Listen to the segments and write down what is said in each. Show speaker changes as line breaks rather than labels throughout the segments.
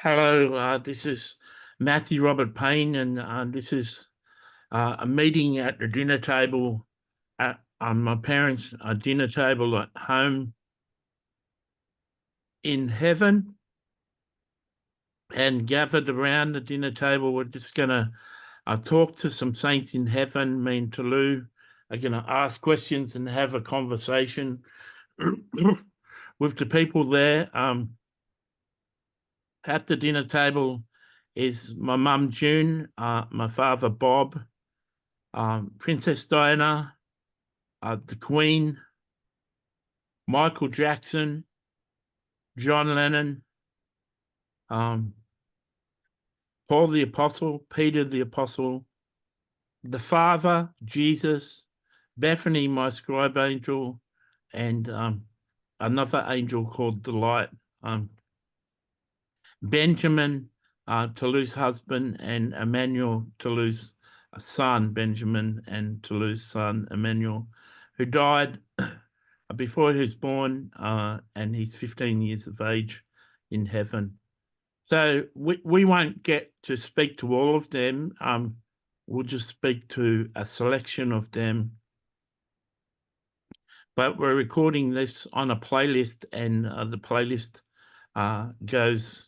Hello, this is Matthew Robert Payne, and this is a meeting at the dinner table at my parents' dinner table at home in heaven. And gathered around the dinner table, we're just going to talk to some saints in heaven. Me and Tolu are going to ask questions and have a conversation with the people there. At the dinner table is my mum June, my father Bob, Princess Diana, the Queen, Michael Jackson, John Lennon, Paul the Apostle, Peter the Apostle, the Father, Jesus, Bethany, my scribe angel, and another angel called the Light, Benjamin, Toulouse husband, and Emmanuel, Toulouse son, Benjamin, and Toulouse son, Emmanuel, who died before he was born, and he's 15 years of age in heaven. So we won't get to speak to all of them. We'll just speak to a selection of them. But we're recording this on a playlist, and the playlist goes,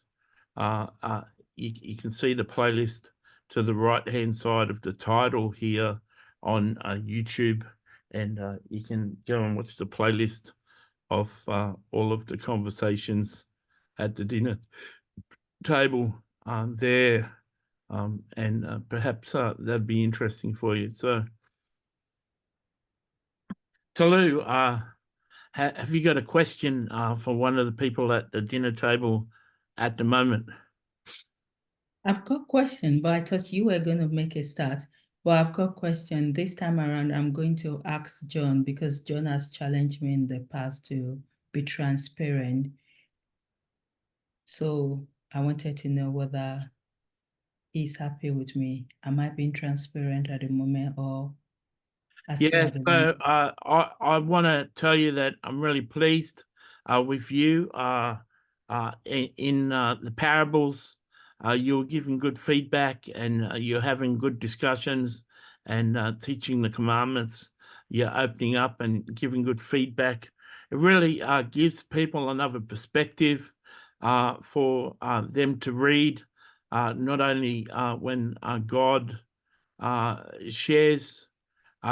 you can see the playlist to the right-hand side of the title here on YouTube, and you can go and watch the playlist of all of the conversations at the dinner table there, and perhaps that'd be interesting for you. So, Tolu, have you got a question for one of the people at the dinner table at the moment?
I've got a question, but I thought you were going to make a start. But I've got a question. This time around, I'm going to ask John because John has challenged me in the past to be transparent. So I wanted to know whether he's happy with me. Am I being transparent at the moment or I still
Yeah,
have a
so I want to tell you that I'm really pleased with you. In the parables, you're giving good feedback, and you're having good discussions, and teaching the commandments. You're opening up and giving good feedback. It really gives people another perspective for them to read, not only when God shares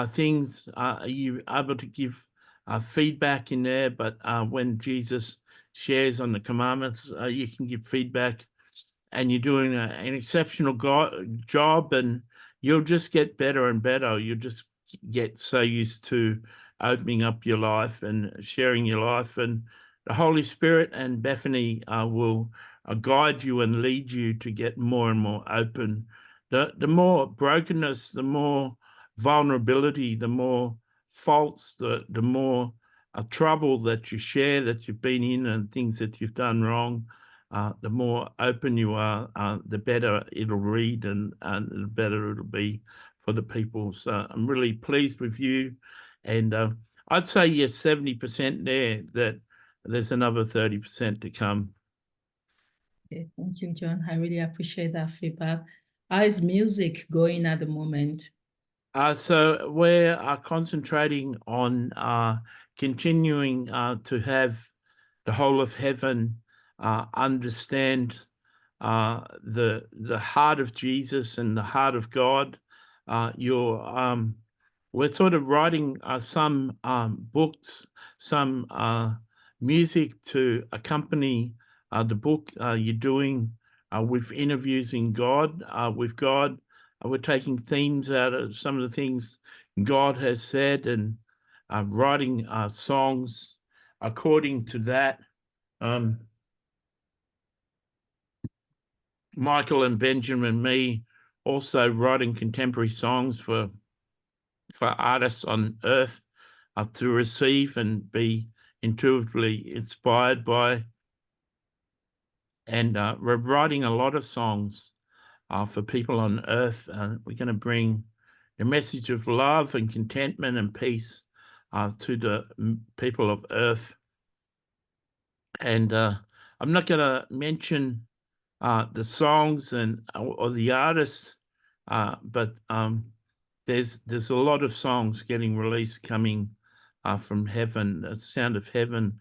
things, are you able to give feedback in there? But when Jesus shares on the commandments, you can give feedback, and you're doing an exceptional job, and you'll just get better and better. You'll just get so used to opening up your life and sharing your life, and the Holy Spirit and Bethany will guide you and lead you to get more and more open. The more brokenness, the more vulnerability, the more faults, the more trouble that you share, that you've been in, and things that you've done wrong, the more open you are, the better it'll read, and the better it'll be for the people. So I'm really pleased with you, and I'd say you're 70% there, that there's another 30% to come.
Okay, thank you, John. I really appreciate that feedback. How is music going at the moment?
So we're concentrating on continuing to have the whole of heaven understand the heart of Jesus and the heart of God. We're sort of writing some books, some music to accompany the book you're doing with interviews with God. We're taking themes out of some of the things God has said, and writing songs according to that. Michael and Benjamin and me also writing contemporary songs for artists on earth to receive and be intuitively inspired by. And we're writing a lot of songs for people on earth. We're going to bring the message of love and contentment and peace to the people of earth. And I'm not going to mention the songs and or the artists, but there's a lot of songs getting released coming from heaven. The Sound of Heaven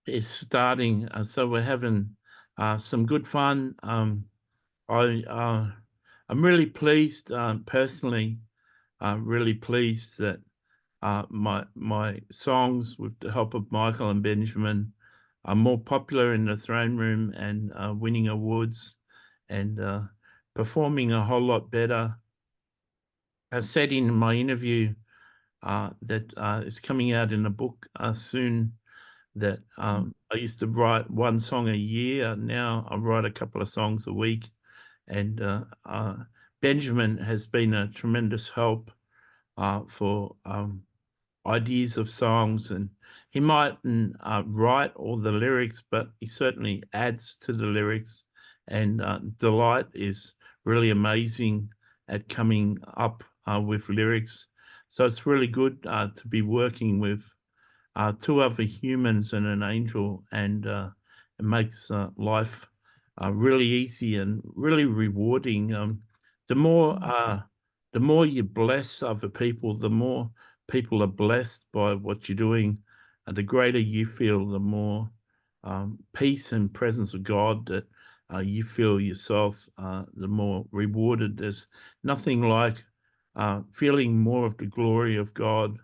is starting, so we're having some good fun. I'm really pleased, personally, really pleased that my songs, with the help of Michael and Benjamin, are more popular in the throne room and winning awards and performing a whole lot better. I said in my interview that is coming out in a book soon, that I used to write one song a year. Now I write a couple of songs a week, and Benjamin has been a tremendous help for ideas of songs, and he mightn't write all the lyrics, but he certainly adds to the lyrics. And Delight is really amazing at coming up with lyrics. So it's really good to be working with two other humans and an angel, and it makes life really easy and really rewarding. The more you bless other people, the more people are blessed by what you're doing, and the greater you feel, the more peace and presence of God that you feel yourself, the more rewarded. There's nothing like feeling more of the glory of God,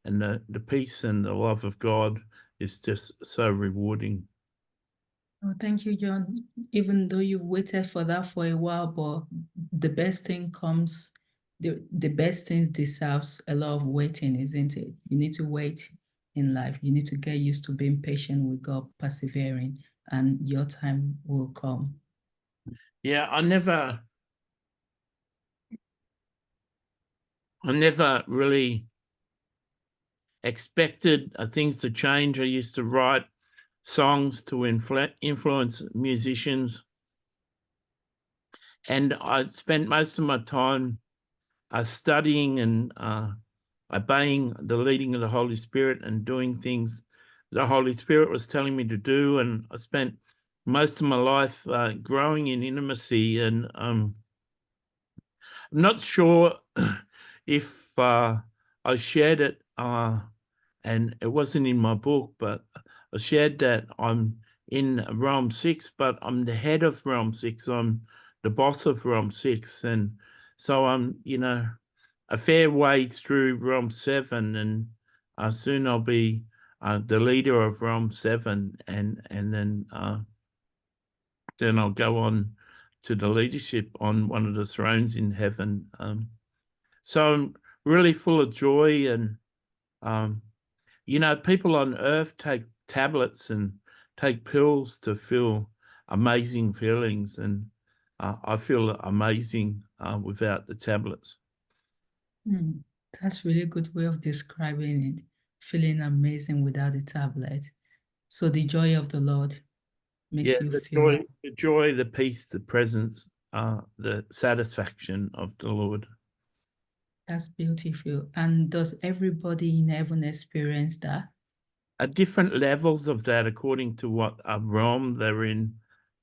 and the peace and the love of God is just so rewarding.
Oh, thank you, John. Even though you've waited for that for a while, but the best thing comes, the best things deserves a lot of waiting, isn't it? You need to wait in life. You need to get used to being patient with God, persevering, and your time will come.
Yeah, I never really expected things to change. I used to write songs to influence musicians, and I spent most of my time studying and obeying the leading of the Holy Spirit and doing things the Holy Spirit was telling me to do. And I spent most of my life growing in intimacy, and I'm not sure if I shared it, and it wasn't in my book, but I shared that I'm in Realm 6, but I'm the head of Realm 6. I'm the boss of Realm 6. And so I'm, a fair way through Realm 7, and soon I'll be the leader of Realm 7, and then I'll go on to the leadership on one of the thrones in heaven. So I'm really full of joy, and people on earth take tablets and take pills to feel amazing feelings, and I feel amazing without the tablets.
That's really a good way of describing it. Feeling amazing without the tablet. So the joy of the Lord makes you feel
The joy, the peace, the presence, the satisfaction of the Lord.
That's beautiful. And does everybody in heaven experience that?
At different levels of that, according to what realm they're in.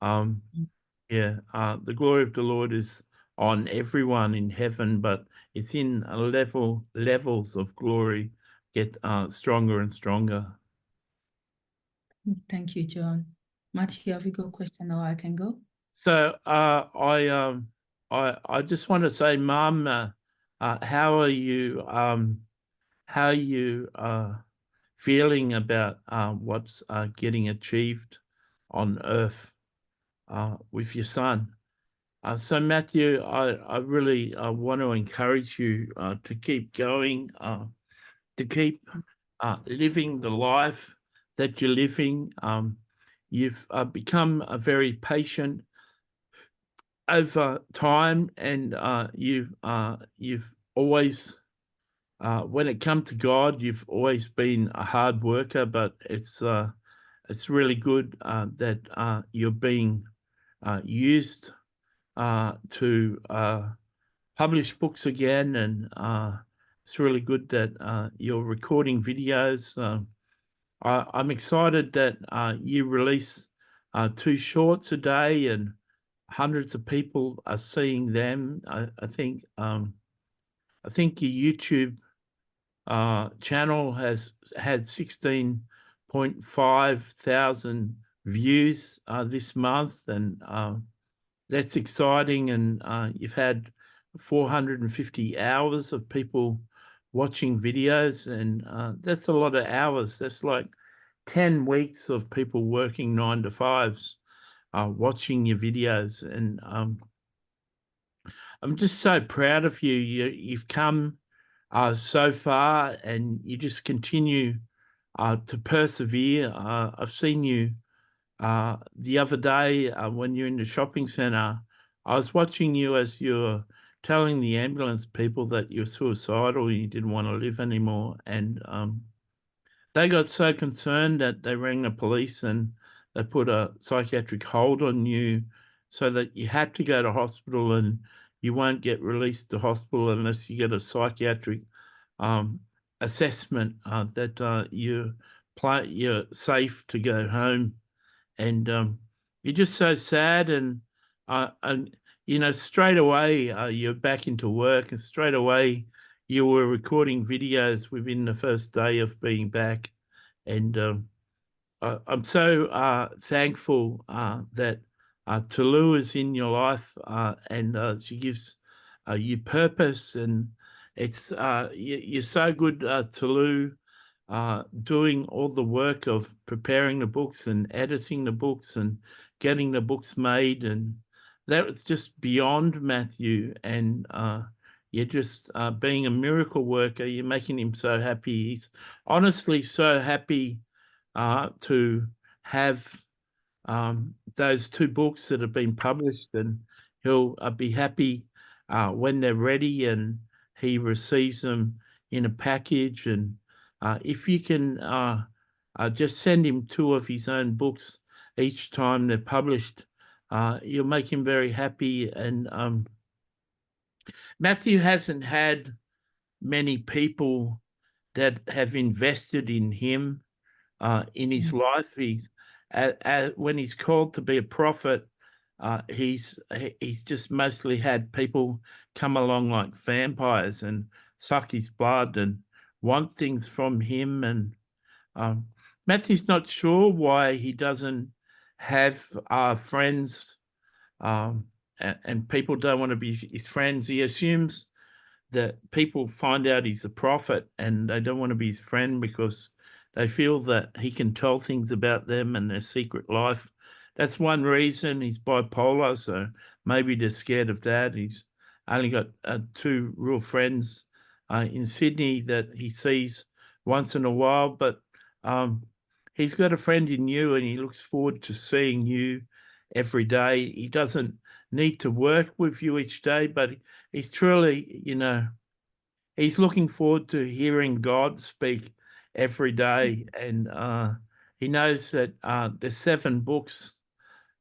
The glory of the Lord is on everyone in heaven, but it's in levels of glory get stronger and stronger.
Thank you, John. Matthew, have you got a question, or I can go?
So I just want to say, Mum, how are you? How are you feeling about what's getting achieved on earth with your son? So Matthew, I really want to encourage you to keep going, to keep living the life that you're living. You've become a very patient over time, and you've always, when it comes to God, you've always been a hard worker. But it's really good that you're being used to publish books again, and it's really good that you're recording videos. I'm excited that you release 2 shorts a day, and hundreds of people are seeing them. I think your YouTube channel has had 16.5 thousand views this month, and that's exciting. And you've had 450 hours of people watching videos, and that's a lot of hours. That's like 10 weeks of people working 9 to 5s watching your videos. And I'm just so proud of you. You've come so far, and you just continue to persevere. I've seen you the other day when you're in the shopping centre. I was watching you as you're telling the ambulance people that you're suicidal, you didn't want to live anymore. And they got so concerned that they rang the police, and they put a psychiatric hold on you so that you had to go to hospital, and you won't get released to hospital unless you get a psychiatric assessment that you're safe to go home. And you're just so sad. And straight away you're back into work, and straight away you were recording videos within the first day of being back. And I'm so thankful that Tulu is in your life, and she gives you purpose. And it's you're so good, Tulu, doing all the work of preparing the books and editing the books and getting the books made. And that was just beyond Matthew. And you're just being a miracle worker. You're making him so happy. He's honestly so happy to have those 2 books that have been published, and he'll be happy when they're ready and he receives them in a package. And if you can just send him 2 of his own books each time they're published, you'll make him very happy. And Matthew hasn't had many people that have invested in him in his life. When he's called to be a prophet, he's just mostly had people come along like vampires and suck his blood and want things from him. And Matthew's not sure why he doesn't have friends, and people don't want to be his friends. He assumes that people find out he's a prophet and they don't want to be his friend because they feel that he can tell things about them and their secret life. That's one reason. He's bipolar, so maybe they're scared of that. He's only got 2 real friends in Sydney that he sees once in a while, but he's got a friend in you, and he looks forward to seeing you every day. He doesn't need to work with you each day, but he's truly, he's looking forward to hearing God speak every day. And he knows that there's 7 books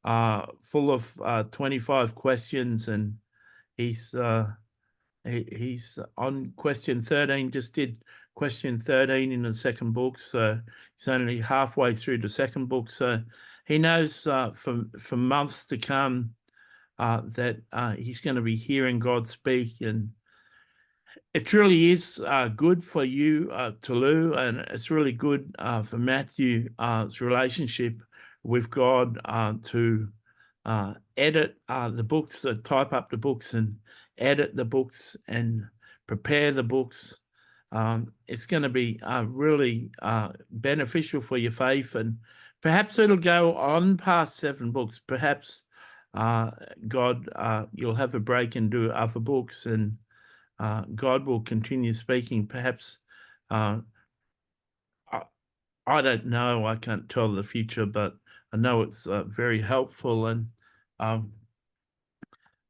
full of 25 questions, and he's on question 13, just did question 13 in the 2nd book, so he's only halfway through the 2nd book. So he knows for months to come that he's going to be hearing God speak. And it really is good for you, Tulu, and it's really good for Matthew's relationship with God to edit the books, type up the books and edit the books and prepare the books. It's going to be really beneficial for your faith, and perhaps it'll go on past 7 books. Perhaps God, you'll have a break and do other books, and God will continue speaking. Perhaps I don't know. I can't tell the future, but I know it's very helpful. And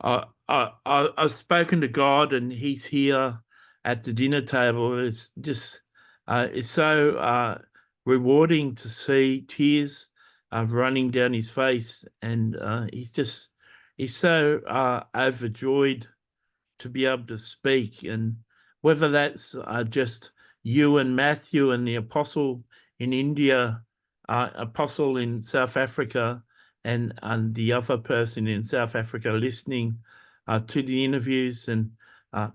I've spoken to God, and he's here at the dinner table. It's just it's so rewarding to see tears running down his face, and he's so overjoyed to be able to speak. And whether that's just you and Matthew and the apostle in India, apostle in South Africa, and the other person in South Africa listening to the interviews, and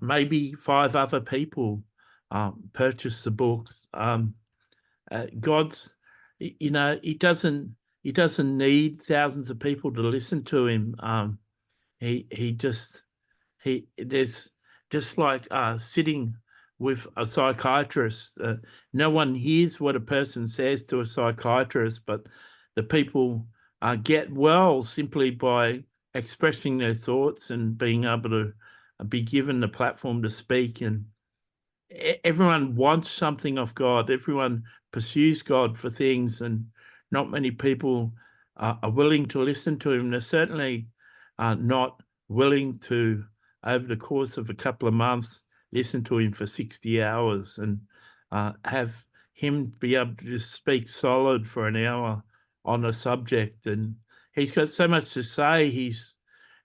maybe 5 other people purchase the books. God's, you know, he doesn't need thousands of people to listen to him. There's just like sitting with a psychiatrist. No one hears what a person says to a psychiatrist, but the people get well simply by expressing their thoughts and being able to be given the platform to speak. And everyone wants something of God. Everyone pursues God for things, and not many people are willing to listen to him. They're certainly not willing to, over the course of a couple of months, listen to him for 60 hours and have him be able to just speak solid for an hour on a subject. And he's got so much to say. He's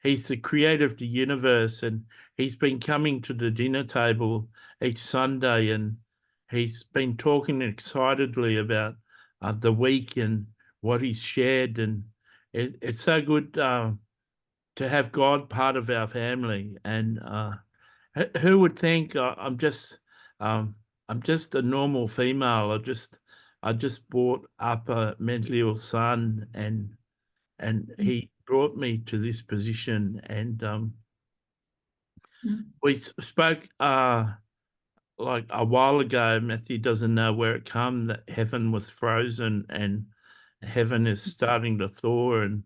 the creator of the universe, and he's been coming to the dinner table each Sunday, and he's been talking excitedly about the week and what he's shared. And it's so good to have God part of our family. And who would think I'm just a normal female? I just brought up a mentally ill son, and he brought me to this position. And we spoke like a while ago. Matthew doesn't know where it come that heaven was frozen and heaven is starting to thaw, and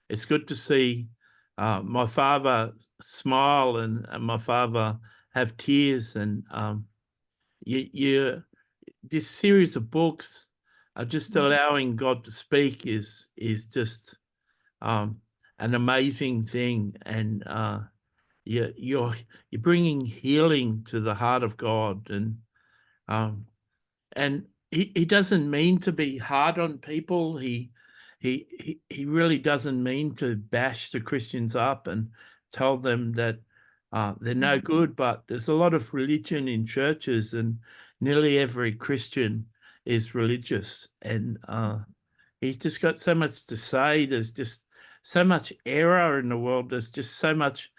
it's good to see my father smile and my father have tears. And this series of books are just allowing God to speak is just an amazing thing. And you're bringing healing to the heart of God. And he doesn't mean to be hard on people. He really doesn't mean to bash the Christians up and tell them that they're no good. But there's a lot of religion in churches, and nearly every Christian is religious. And he's just got so much to say. There's just so much error in the world. There's just so much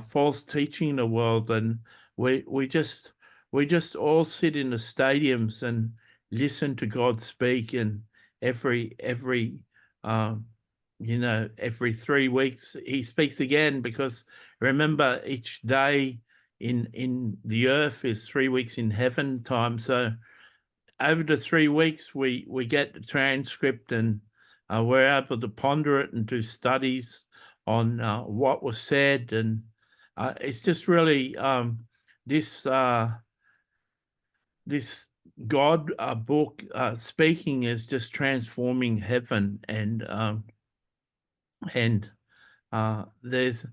false teaching in the world, and we just all sit in the stadiums and listen to God speak. And every 3 weeks he speaks again, because remember, each day in the earth is 3 weeks in heaven time. So over the 3 weeks we get the transcript, and we're able to ponder it and do studies on what was said. And it's just really this God book speaking is just transforming heaven. And there's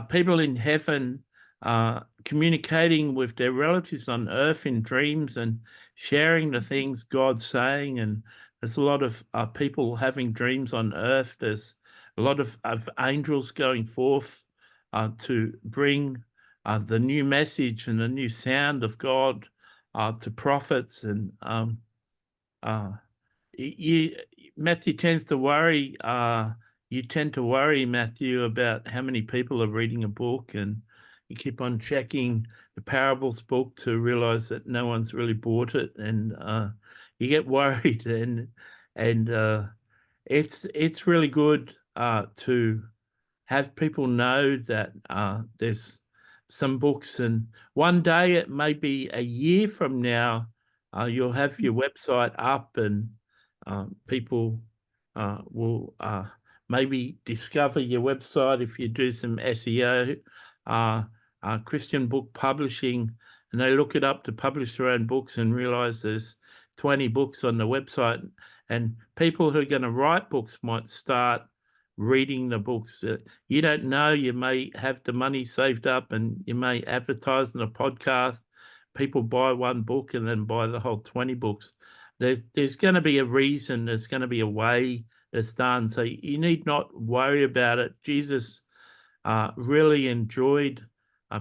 people in heaven communicating with their relatives on earth in dreams and sharing the things God's saying. And there's a lot of people having dreams on earth. There's a lot of angels going forth to bring the new message and the new sound of God to prophets. And Matthew tends to worry. You tend to worry, Matthew, about how many people are reading a book, and you keep on checking the parables book to realize that no one's really bought it, and you get worried. And it's really good to have people know that there's some books, and one day, it may be a year from now, you'll have your website up, and people will maybe discover your website if you do some SEO, Christian book publishing, and they look it up to publish their own books and realize there's 20 books on the website. And people who are going to write books might start reading the books. You don't know, you may have the money saved up and you may advertise in a podcast. People buy one book and then buy the whole 20 books. There's going to be a reason. There's going to be a way it's done. So you need not worry about it. Jesus really enjoyed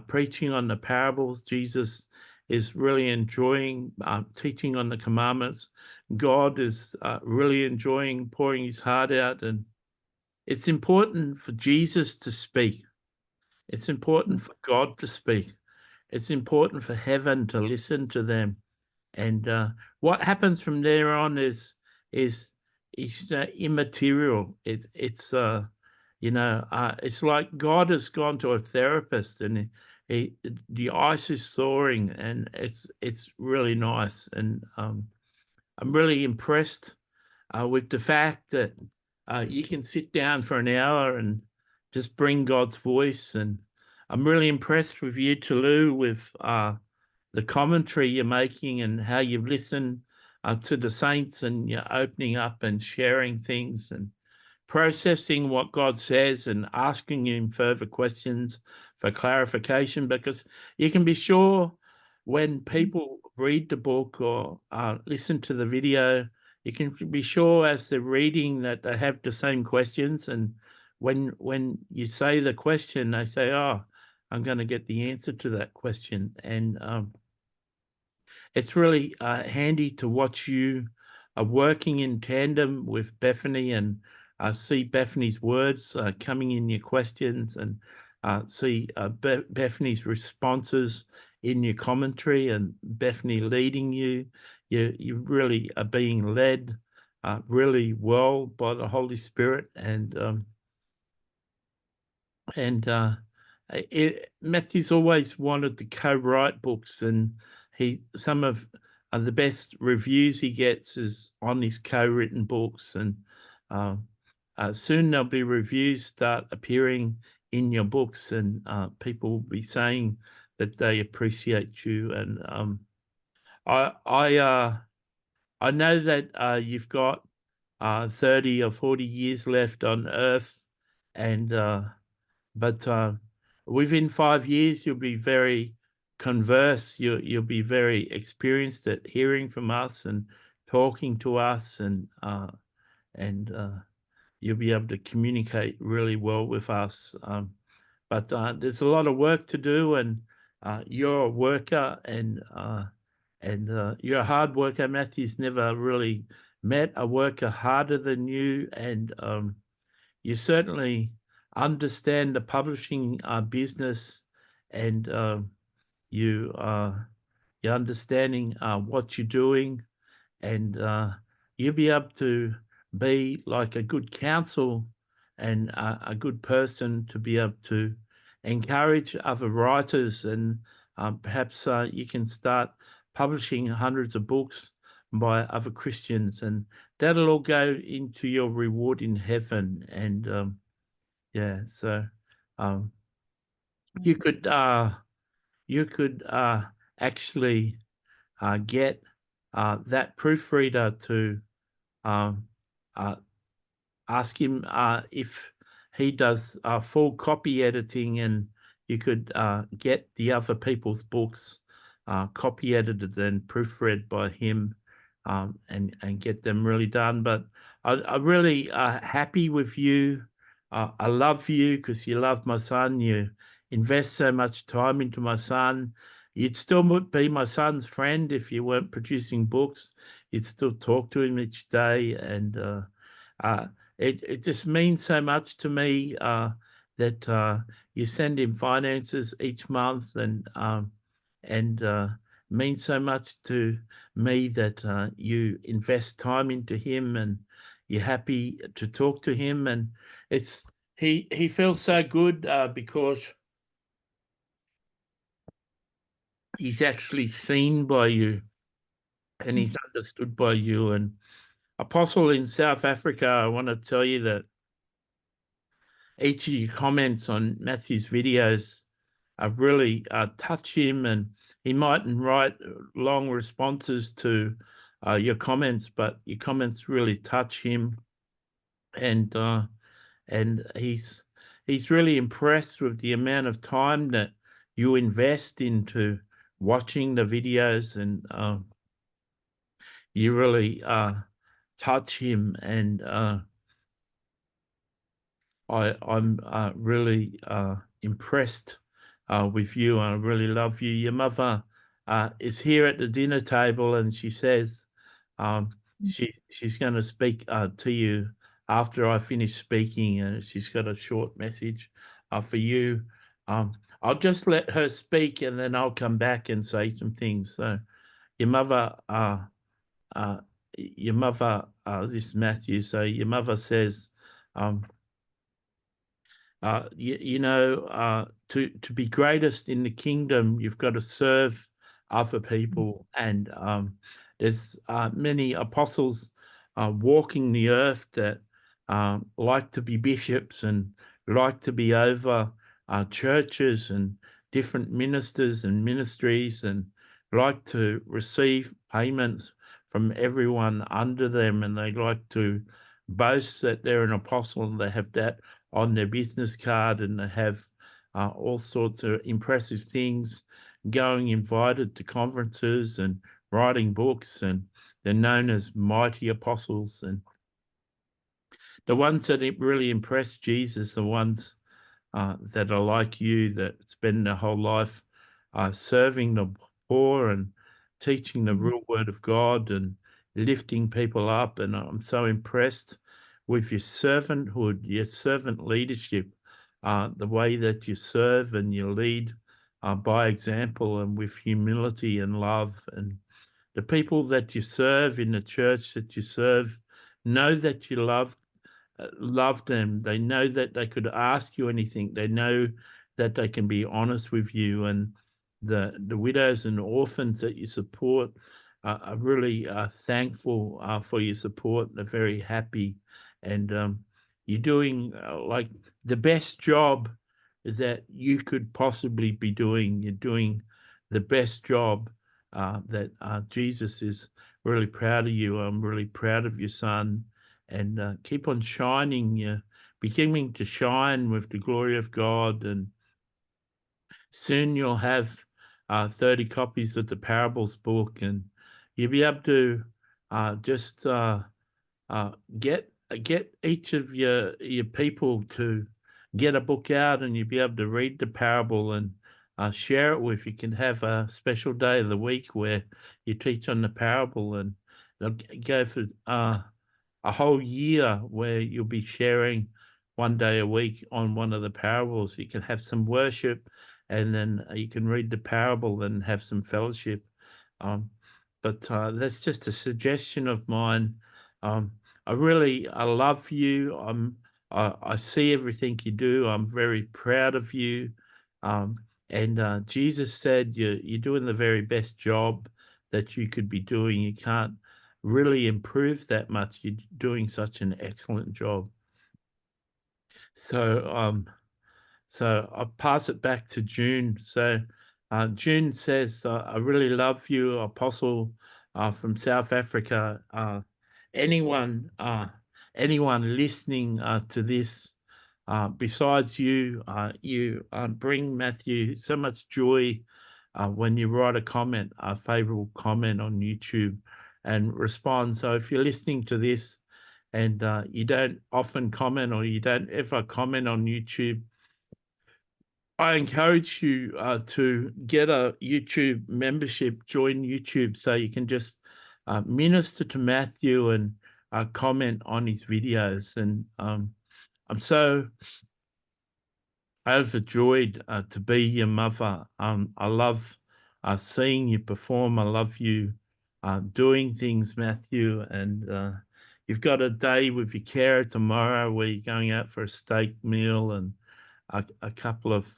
preaching on the parables. Jesus is really enjoying teaching on the commandments. God is really enjoying pouring his heart out. And It's important for Jesus to speak. It's important for God to speak. It's important for heaven to listen to them. And what happens from there on is immaterial. It's like God has gone to a therapist, and the ice is thawing, and it's really nice. And I'm really impressed with the fact that you can sit down for an hour and just bring God's voice. And I'm really impressed with you, Tulu, with the commentary you're making and how you've listened to the saints, and you're opening up and sharing things and processing what God says and asking him further questions for clarification, because you can be sure when people read the book or listen to the video, you can be sure as they're reading that they have the same questions. And when you say the question, they say, oh, I'm going to get the answer to that question. And it's really handy to watch you working in tandem with Bethany, and see Bethany's words coming in your questions, and see Bethany's responses in your commentary, and Bethany leading you. You really are being led really well by the Holy Spirit. And Matthew's always wanted to co-write books, and some of the best reviews he gets is on his co-written books. And soon there'll be reviews start appearing in your books, and people will be saying that they appreciate you. And I know that you've got 30 or 40 years left on Earth, and but within 5 years you'll be very converse. You'll be very experienced at hearing from us and talking to us, and you'll be able to communicate really well with us. But there's a lot of work to do, and you're a worker, and you're a hard worker. Matthew's never really met a worker harder than you, and you certainly understand the publishing business, and you're understanding what you're doing, and you'll be able to be like a good counsel and a good person to be able to encourage other writers, and perhaps you can start publishing hundreds of books by other Christians, and that'll all go into your reward in heaven. And yeah, so you could actually get that proofreader to ask him if he does full copy editing, and you could get the other people's books copy edited and proofread by him, and get them really done. But I'm really happy with you. I love you because you love my son. You invest so much time into my son. You'd still be my son's friend if you weren't producing books. You'd still talk to him each day, and it just means so much to me that you send him finances each month, and means so much to me that you invest time into him, and you're happy to talk to him. And he feels so good because he's actually seen by you, and he's understood by you. And Apostle in South Africa, I want to tell you that each of your comments on Matthew's videos have really touched him, and he mightn't write long responses to your comments, but your comments really touch him, and he's really impressed with the amount of time that you invest into watching the videos, and you really touch him. And I'm really impressed with you. I really love you. Your mother is here at the dinner table, and she says she's going to speak to you after I finish speaking. She's got a short message for you. I'll just let her speak, and then I'll come back and say some things. So, your mother, this is Matthew. So your mother says, to be greatest in the kingdom, you've got to serve other people. And there's many apostles walking the earth that like to be bishops and like to be over churches and different ministers and ministries, and like to receive payments from everyone under them, and they like to boast that they're an apostle, and they have that on their business card, and they have all sorts of impressive things, going invited to conferences and writing books, and they're known as mighty apostles. And the ones that really impress Jesus, the ones that are like you, that spend their whole life serving the poor and teaching the real word of God and lifting people up. And I'm so impressed with your servanthood, your servant leadership, the way that you serve and you lead by example and with humility and love. And the people that you serve in the church that you serve know that you love them. They know that they could ask you anything. They know that they can be honest with you. And the widows and orphans that you support are really thankful for your support. They're very happy. And you're doing like the best job that you could possibly be doing. You're doing the best job that Jesus is really proud of you. I'm really proud of your son. And keep on shining. You're beginning to shine with the glory of God. And soon you'll have 30 copies of the Parables book, and you'll be able to just get each of your people to get a book out, and you'll be able to read the parable and share it with. You can have a special day of the week where you teach on the parable, and they'll go for a whole year where you'll be sharing one day a week on one of the parables. You can have some worship, and then you can read the parable and have some fellowship. But that's just a suggestion of mine. I love you. I see everything you do. I'm very proud of you. And Jesus said you're doing the very best job that you could be doing. You can't really improve that much. You're doing such an excellent job. So I'll pass it back to June. So June says, I really love you, Apostle from South Africa. Anyone listening to this, besides you, you bring Matthew so much joy when you write a comment, a favorable comment on YouTube and respond. So if you're listening to this and you don't often comment, or you don't ever comment on YouTube, I encourage you to get a YouTube membership, join YouTube, so you can just minister to Matthew and comment on his videos. And I'm so overjoyed to be your mother. I love seeing you perform. I love you doing things, Matthew. And you've got a day with your carer tomorrow where you're going out for a steak meal and a couple of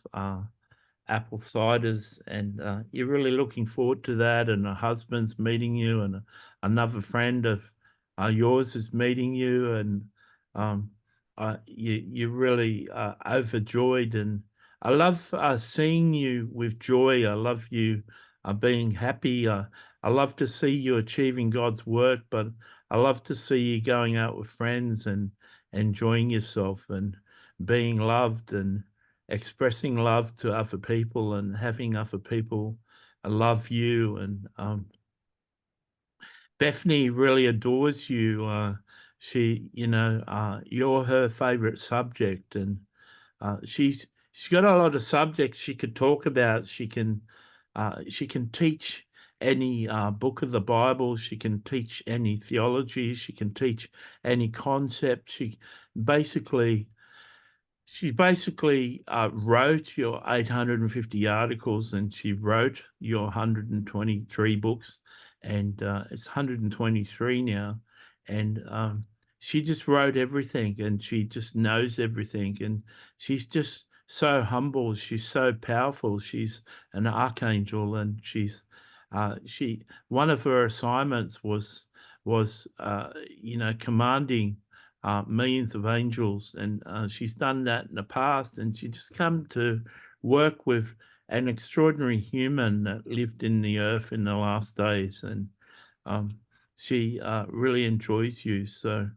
apple ciders, and you're really looking forward to that. And her husband's meeting you, and another friend of yours is meeting you, and you're really overjoyed. And I love seeing you with joy. I love you being happy. I love to see you achieving God's work, but I love to see you going out with friends and enjoying yourself and being loved and expressing love to other people and having other people love you. And Bethany really adores you. She, you're her favorite subject, and she's got a lot of subjects she could talk about. She can teach any book of the Bible. She can teach any theology. She can teach any concept. She basically wrote your 850 articles, and she wrote your 123 books, and it's 123 now. And she just wrote everything, and she just knows everything, and she's just so humble. She's so powerful. She's an archangel, and one of her assignments was commanding millions of angels, and she's done that in the past, and she just come to work with an extraordinary human that lived in the earth in the last days, and she really enjoys you. So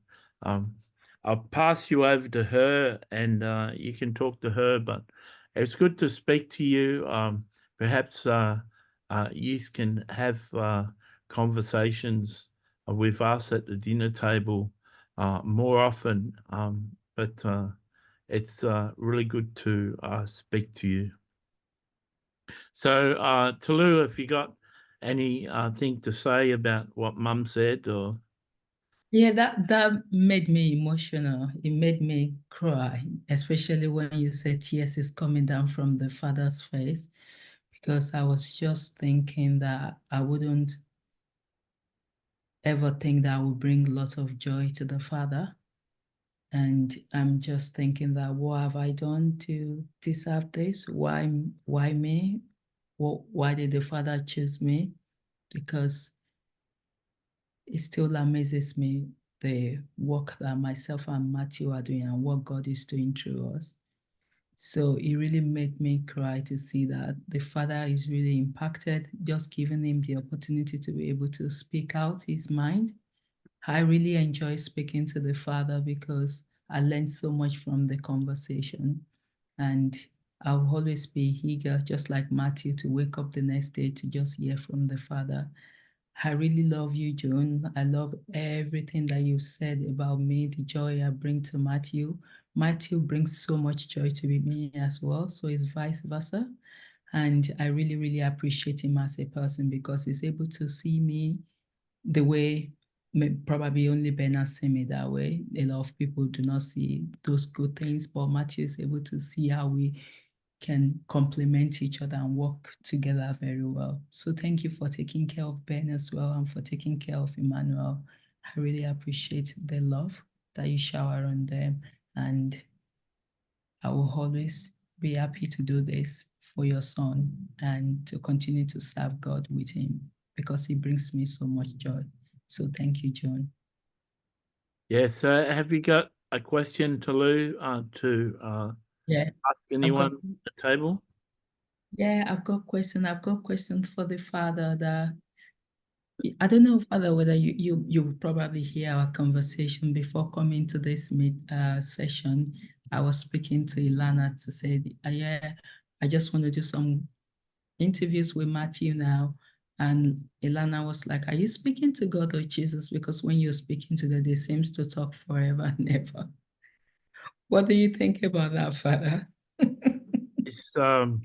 I'll pass you over to her, and you can talk to her, but it's good to speak to you. Perhaps you can have conversations with us at the dinner table more often, but it's really good to speak to you. So, Tolu, have you got any thing to say about what Mum said, or?
Yeah, that made me emotional. It made me cry, especially when you said tears is coming down from the father's face, because I was just thinking that I wouldn't ever think that would bring lots of joy to the father. And I'm just thinking that what have I done to deserve this? Why me? Why did the father choose me? Because it still amazes me the work that myself and Matthew are doing and what God is doing through us. So it really made me cry to see that the father is really impacted, just giving him the opportunity to be able to speak out his mind. I really enjoy speaking to the father because I learned so much from the conversation. And I'll always be eager, just like Matthew, to wake up the next day to just hear from the father. I really love you, Joan. I love everything that you said about me, the joy I bring to Matthew. Matthew brings so much joy to me as well, so it's vice versa. And I really, really appreciate him as a person because he's able to see me the way probably only Ben has seen me that way. A lot of people do not see those good things, but Matthew is able to see how we can complement each other and work together very well. So thank you for taking care of Ben as well and for taking care of Emmanuel. I really appreciate the love that you shower on them, and I will always be happy to do this for your son and to continue to serve God with him because he brings me so much joy. So thank you, John.
Yes. Have you got a question, Tolu, to
Yeah,
ask anyone at the table?
Yeah, I've got question. I've got question for the father that I don't know, Father, whether you probably hear our conversation before coming to this session. I was speaking to Ilana to say, yeah, I just want to do some interviews with Matthew now. And Ilana was like, are you speaking to God or Jesus? Because when you're speaking to them, they seems to talk forever and ever. What do you think about that, Father?
It's so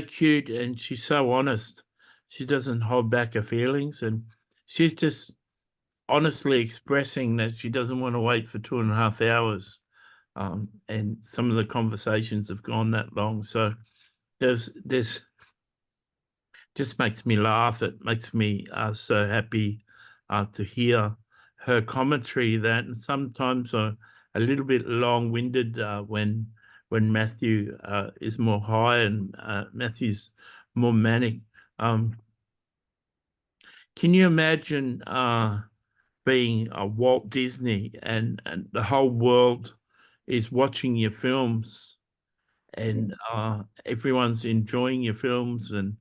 cute, and she's so honest. She doesn't hold back her feelings, and she's just honestly expressing that she doesn't want to wait for 2.5 hours. And some of the conversations have gone that long. So there's just makes me laugh. It makes me so happy to hear her commentary, that and sometimes a little bit long-winded when Matthew is more high and Matthew's more manic. Can you imagine being a Walt Disney and the whole world is watching your films, and everyone's enjoying your films, and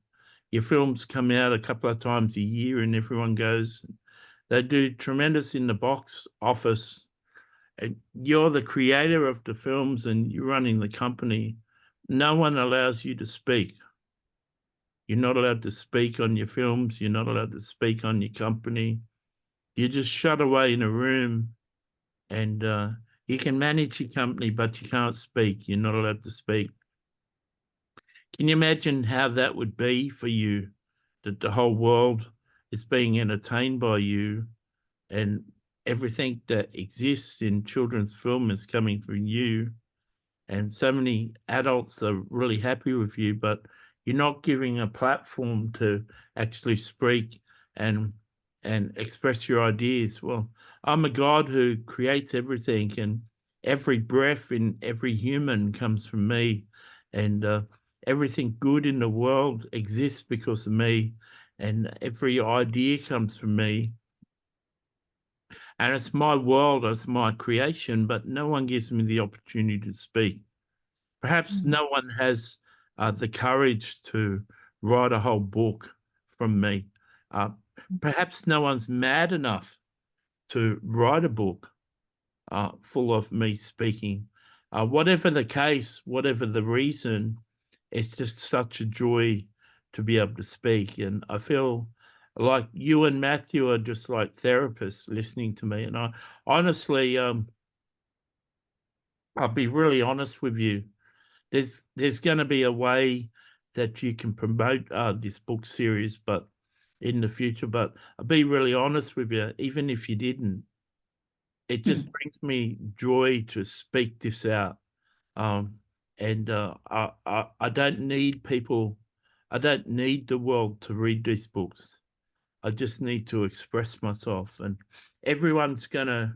your films come out a couple of times a year, and everyone goes, they do tremendous in the box office, and you're the creator of the films and you're running the company. No one allows you to speak. You're not allowed to speak on your films. You're not allowed to speak on your company. You're just shut away in a room, and you can manage your company, but you can't speak. You're not allowed to speak. Can you imagine how that would be for you, that the whole world is being entertained by you and everything that exists in children's film is coming from you, and so many adults are really happy with you, but you're not giving a platform to actually speak and express your ideas? Well, I'm a God who creates everything, and every breath in every human comes from me, and everything good in the world exists because of me, and every idea comes from me. And it's my world, it's my creation, but no one gives me the opportunity to speak. Perhaps no one has the courage to write a whole book from me. Perhaps no one's mad enough to write a book full of me speaking. Whatever the case, whatever the reason, it's just such a joy to be able to speak. And I feel like you and Matthew are just like therapists listening to me. And I honestly, I'll be really honest with you. There's going to be a way that you can promote this book series, but in the future. But I'll be really honest with you, even if you didn't, it just brings me joy to speak this out. And I don't need people, I don't need the world to read these books. I just need to express myself, and everyone's going to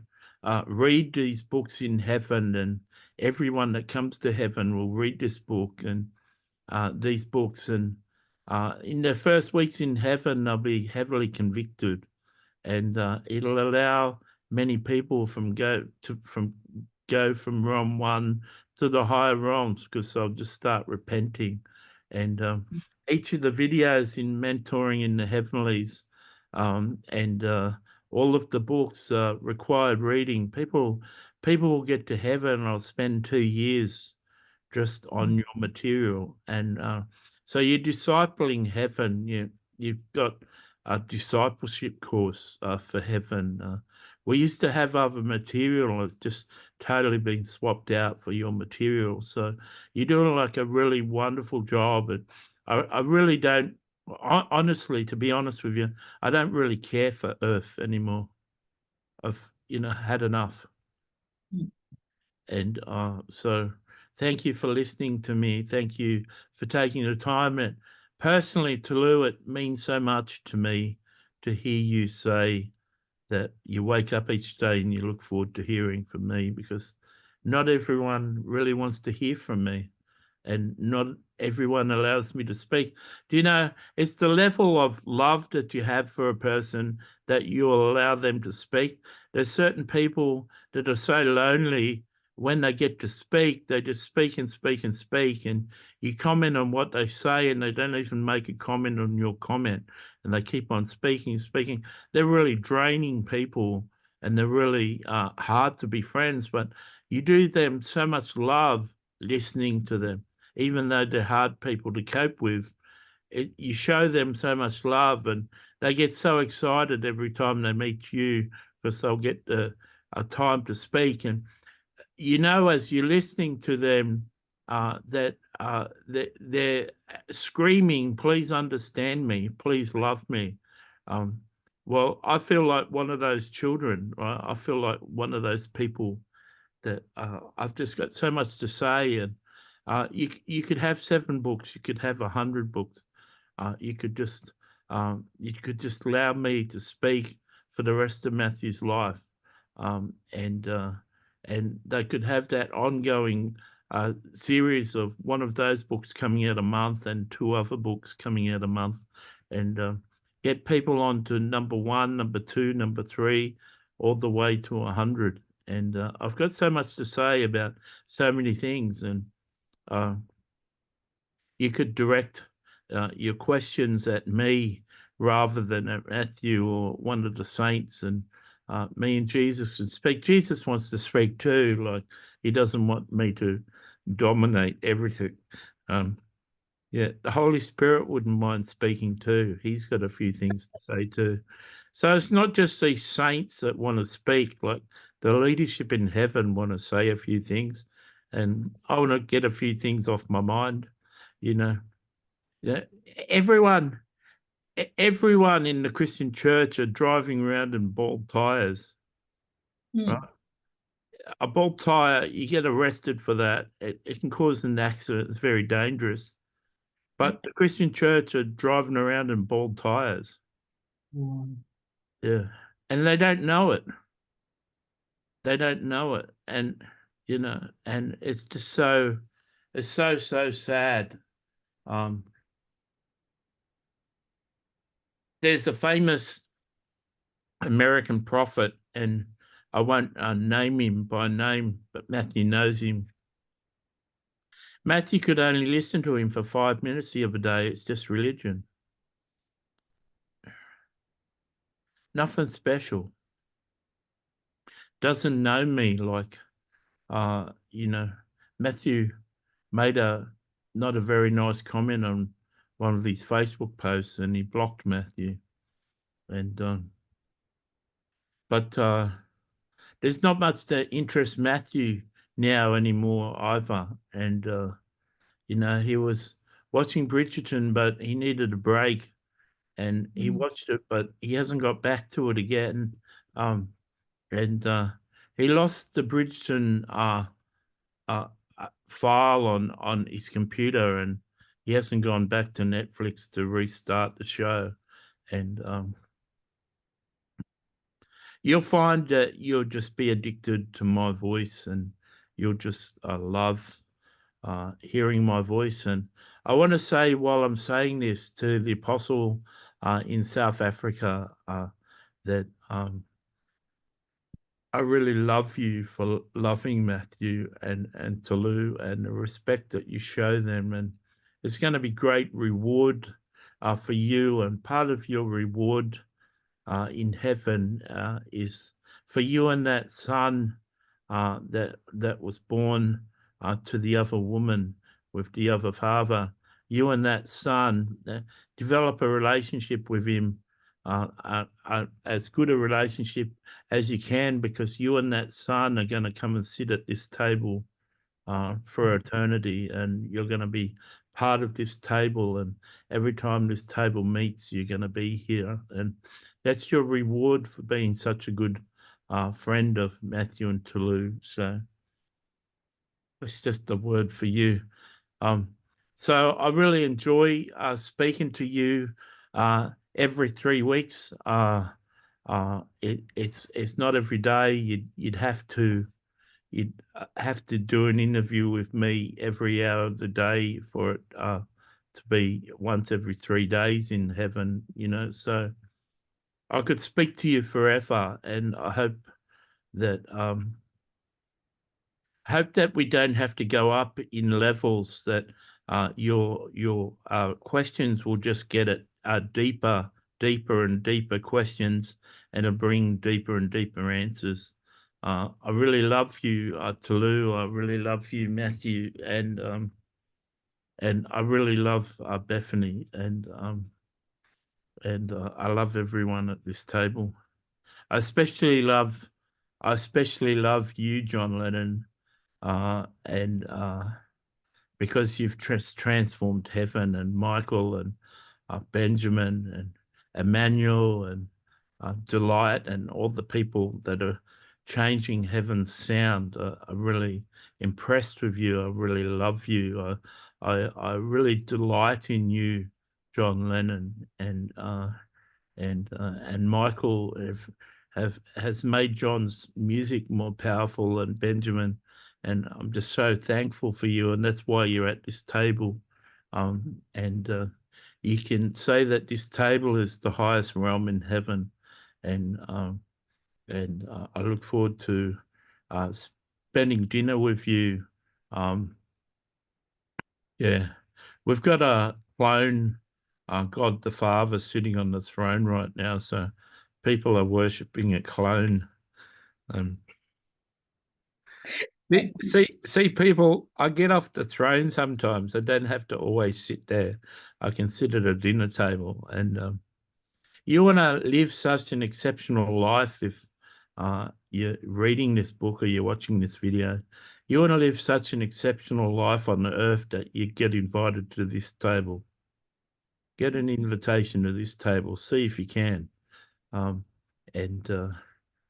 read these books in heaven, and everyone that comes to heaven will read this book and these books, and in their first weeks in heaven, they'll be heavily convicted, and it'll allow many people go from realm one to the higher realms, because they'll just start repenting. And each of the videos in Mentoring in the Heavenlies, and all of the books required reading. People will get to heaven and I'll spend 2 years just on your material. And so you're discipling heaven. You've got a discipleship course for heaven. We used to have other material. It's just totally been swapped out for your material. So you're doing like a really wonderful job. And I really don't, honestly, to be honest with you, I don't really care for Earth anymore. I've, had enough. And so thank you for listening to me. Thank you for taking the time. And personally, Tulu, it means so much to me to hear you say that you wake up each day and you look forward to hearing from me, because not everyone really wants to hear from me, and not everyone allows me to speak. Do you know, it's the level of love that you have for a person that you will allow them to speak. There's certain people that are so lonely, when they get to speak, they just speak and speak and speak, and you comment on what they say and they don't even make a comment on your comment, and they keep on speaking. They're really draining people, and they're really hard to be friends, but you do them so much love listening to them, even though they're hard people to cope with. You show them so much love, and they get so excited every time they meet you, because they'll get a time to speak. And as you're listening to them, that they're screaming, "Please understand me, please love me." Well, I feel like one of those children, right? I feel like one of those people that I've just got so much to say. And you could have 7 books, you could have 100 books, you could just allow me to speak for the rest of Matthew's life, and they could have that ongoing series of one of those books coming out a month and 2 other books coming out a month, and get people on to number 1, number 2, number 3, all the way to 100. And I've got so much to say about so many things, and you could direct your questions at me rather than at Matthew or one of the saints, and me and Jesus would speak. Jesus wants to speak too. Like, he doesn't want me to dominate everything. The Holy Spirit wouldn't mind speaking too. He's got a few things to say too. So it's not just these saints that want to speak. Like, the leadership in heaven want to say a few things, and I want to get a few things off my mind. you know. Yeah, everyone in the Christian church are driving around in bald tires, right? A bald tire, you get arrested for that. It can cause an accident. It's very dangerous. But the Christian church are driving around in bald tires. Yeah. And they don't know it. They don't know it. And, and it's just it's so sad. There's a famous American prophet, and I won't name him by name, but Matthew knows him. Matthew could only listen to him for 5 minutes the other day. It's just religion. Nothing special. Doesn't know me like, Matthew made not a very nice comment on one of his Facebook posts, and he blocked Matthew. And but there's not much to interest Matthew now anymore either. And he was watching Bridgerton, but he needed a break, and he watched it, but he hasn't got back to it again. And he lost the Bridgerton file on his computer, and he hasn't gone back to Netflix to restart the show. And you'll find that you'll just be addicted to my voice, and you'll just love hearing my voice. And I want to say, while I'm saying this, to the apostle in South Africa, that I really love you for loving Matthew and Tolu, and the respect that you show them. And it's going to be great reward for you. And part of your reward in heaven is for you and that son that was born to the other woman with the other father. You and that son develop a relationship with him, as good a relationship as you can, because you and that son are going to come and sit at this table for eternity, and you're going to be part of this table, and every time this table meets, you're going to be here. And that's your reward for being such a good friend of Matthew and Tolu. So it's just a word for you. So I really enjoy speaking to you every 3 weeks. It's not every day. You'd have to do an interview with me every hour of the day for it to be once every 3 days in heaven. So I could speak to you forever, and I hope that we don't have to go up in levels, that your questions will just get it deeper and deeper questions, and it'll bring deeper and deeper answers. I really love you, Tolu. I really love you, Matthew, and I really love Bethany, and I love everyone at this table. I especially love you, John Lennon, and because you've transformed heaven, and Michael, and Benjamin, and Emmanuel, and Delight, and all the people that are changing heaven's sound. I'm really impressed with you. I really love you. I really delight in you, John Lennon, and Michael has made John's music more powerful than Benjamin, and I'm just so thankful for you, and that's why you're at this table. And you can say that this table is the highest realm in heaven, and I look forward to spending dinner with you. Yeah, we've got a clone, God the Father, sitting on the throne right now, so people are worshipping a clone. See, people, I get off the throne sometimes. I don't have to always sit there. I can sit at a dinner table. And you want to live such an exceptional life, if you're reading this book or you're watching this video, you want to live such an exceptional life on the earth that you get invited to this table. Get an invitation to this table. See if you can.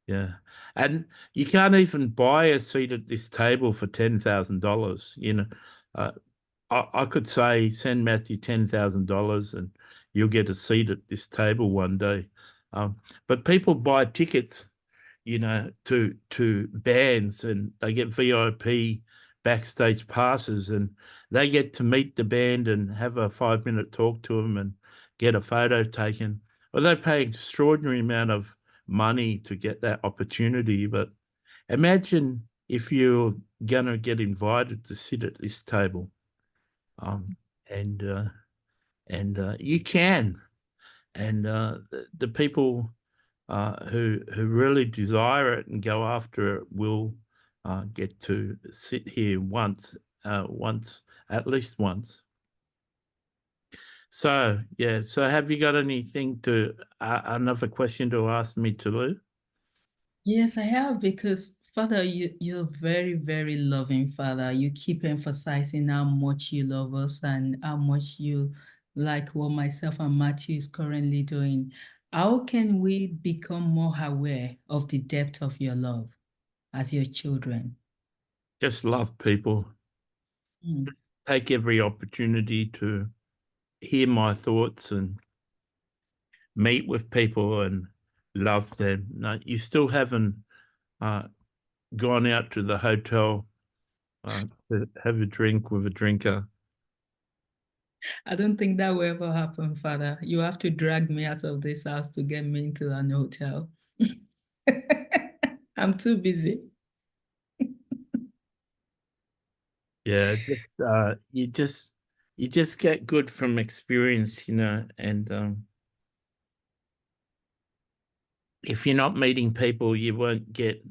Yeah, and you can't even buy a seat at this table for $10,000. You know, I could say send Matthew $10,000 and you'll get a seat at this table one day. But people buy tickets, you know, to bands, and they get VIP backstage passes, and they get to meet the band and have a 5-minute talk to them and get a photo taken. Well, they pay an extraordinary amount of money to get that opportunity. But imagine if you're gonna get invited to sit at this table, and you can, and the people who really desire it and go after it will get to sit here once, at least once. So yeah. So have you got anything to another question to ask me, Tulu?
Yes, I have, because Father, you're very, very loving, Father. You keep emphasizing how much you love us and how much you like what myself and Matthew is currently doing. How can we become more aware of the depth of your love as your children?
Just love people.
Mm.
Just take every opportunity to hear my thoughts and meet with people and love them. No, you still haven't gone out to the hotel to have a drink with a drinker.
I don't think that will ever happen, Father. You have to drag me out of this house to get me into an hotel. I'm too busy.
Yeah, you just get good from experience, you know, and if you're not meeting people, you won't get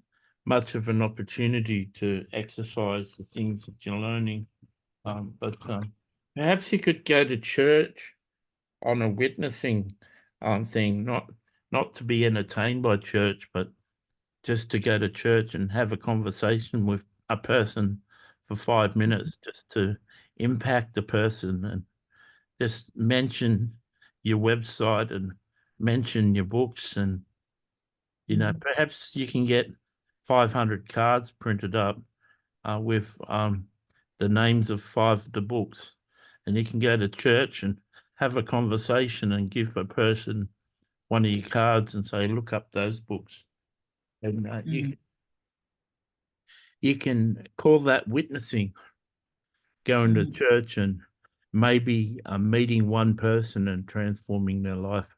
much of an opportunity to exercise the things that you're learning. But perhaps you could go to church on a witnessing thing, not to be entertained by church, but just to go to church and have a conversation with a person for 5 minutes, just to impact the person, and just mention your website and mention your books, and you know, perhaps you can get 500 cards printed up with the names of 5 of the books, and you can go to church and have a conversation and give a person one of your cards and say, look up those books. And you can call that witnessing, going to church and maybe meeting one person and transforming their life.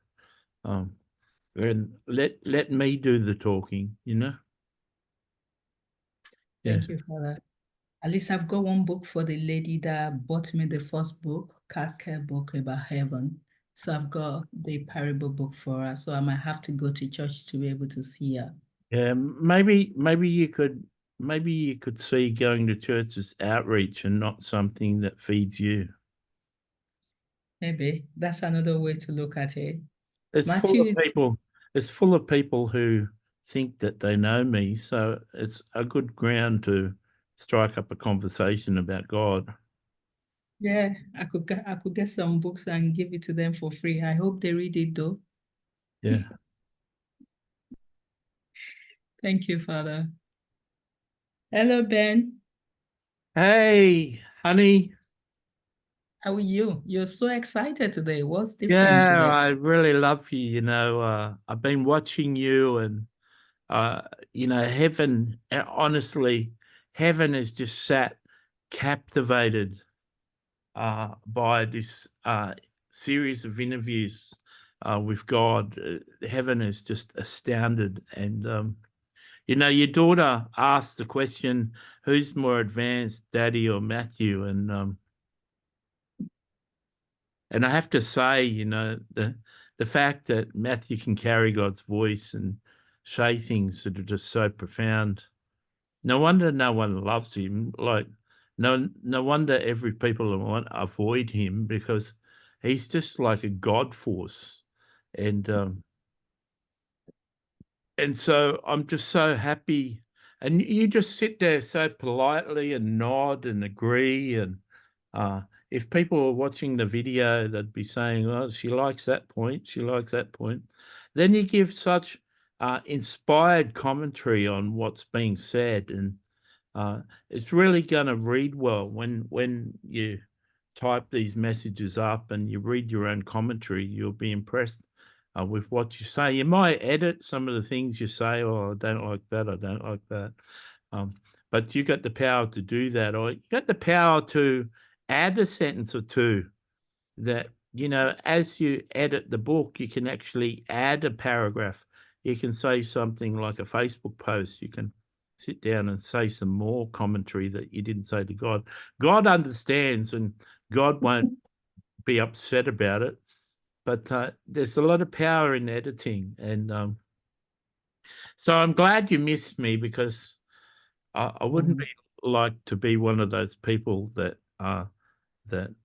And let me do the talking, you know? Yeah.
Thank you, Father. At least I've got one book for the lady that bought me the first book, cat care book about heaven. So I've got the parable book for her. So I might have to go to church to be able to see her.
Yeah, maybe you could see going to church as outreach and not something that feeds you.
Maybe that's another way to look at it.
It's full of
Matthew,
people. It's full of people who think that they know me, so it's a good ground to strike up a conversation about God.
yeah, I could get some books and give it to them for free. I hope they read it though.
Yeah.
Thank you, Father. Hello, Ben.
Hey, honey.
How are you? You're so excited today. What's different
Yeah,
today?
I really love you. You know, I've been watching you, and uh, you know, heaven. Honestly, heaven has just sat captivated by this series of interviews with God. Heaven is just astounded, and you know, your daughter asked the question, "Who's more advanced, Daddy or Matthew?" And I have to say, you know, the fact that Matthew can carry God's voice and say things that are just so profound. No wonder no one loves him. Like, no wonder every people want avoid him, because he's just like a God force. And And so I'm just so happy. And you just sit there so politely and nod and agree. And if people were watching the video, they'd be saying, "Oh, she likes that point. She likes that point." Then you give such inspired commentary on what's being said, and it's really going to read well when you type these messages up and you read your own commentary. You'll be impressed with what you say. You might edit some of the things you say. Oh, I don't like that. I don't like that. But you got the power to do that, or you got the power to add a sentence or two that, as you edit the book, you can actually add a paragraph. You can say something like a Facebook post. You can sit down and say some more commentary that you didn't say to God. God understands, and God won't be upset about it. But there's a lot of power in editing. And so I'm glad you missed me, because I wouldn't be like to be one of those people that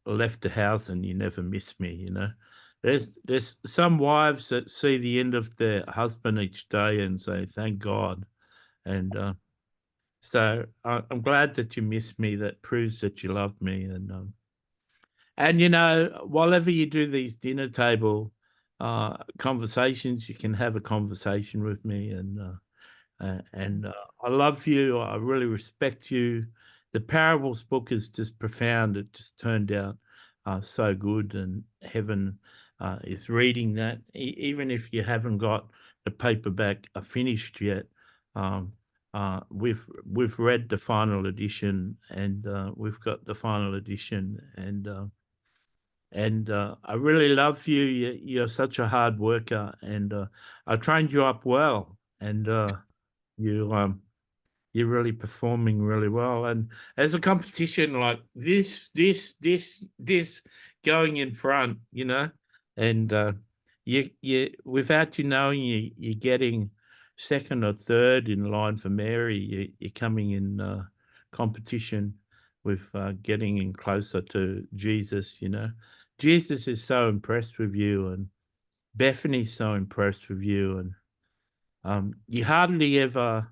left the house and you never miss me. There's some wives that see the end of their husband each day and say, "Thank God." And so I'm glad that you miss me. That proves that you love me. And whatever you do these dinner table conversations, you can have a conversation with me. And I love you. I really respect you. The Parables book is just profound. It just turned out so good, and heaven is reading that. Even if you haven't got the paperback finished yet, we've read the final edition, and we've got the final edition, and I really love you. You're such a hard worker, and I trained you up well, and you're really performing really well. And as a competition like this going in front, and you without you knowing, you're getting second or third in line for Mary. You're coming in competition with getting in closer to Jesus. Jesus is so impressed with you, and Bethany's so impressed with you, and you hardly ever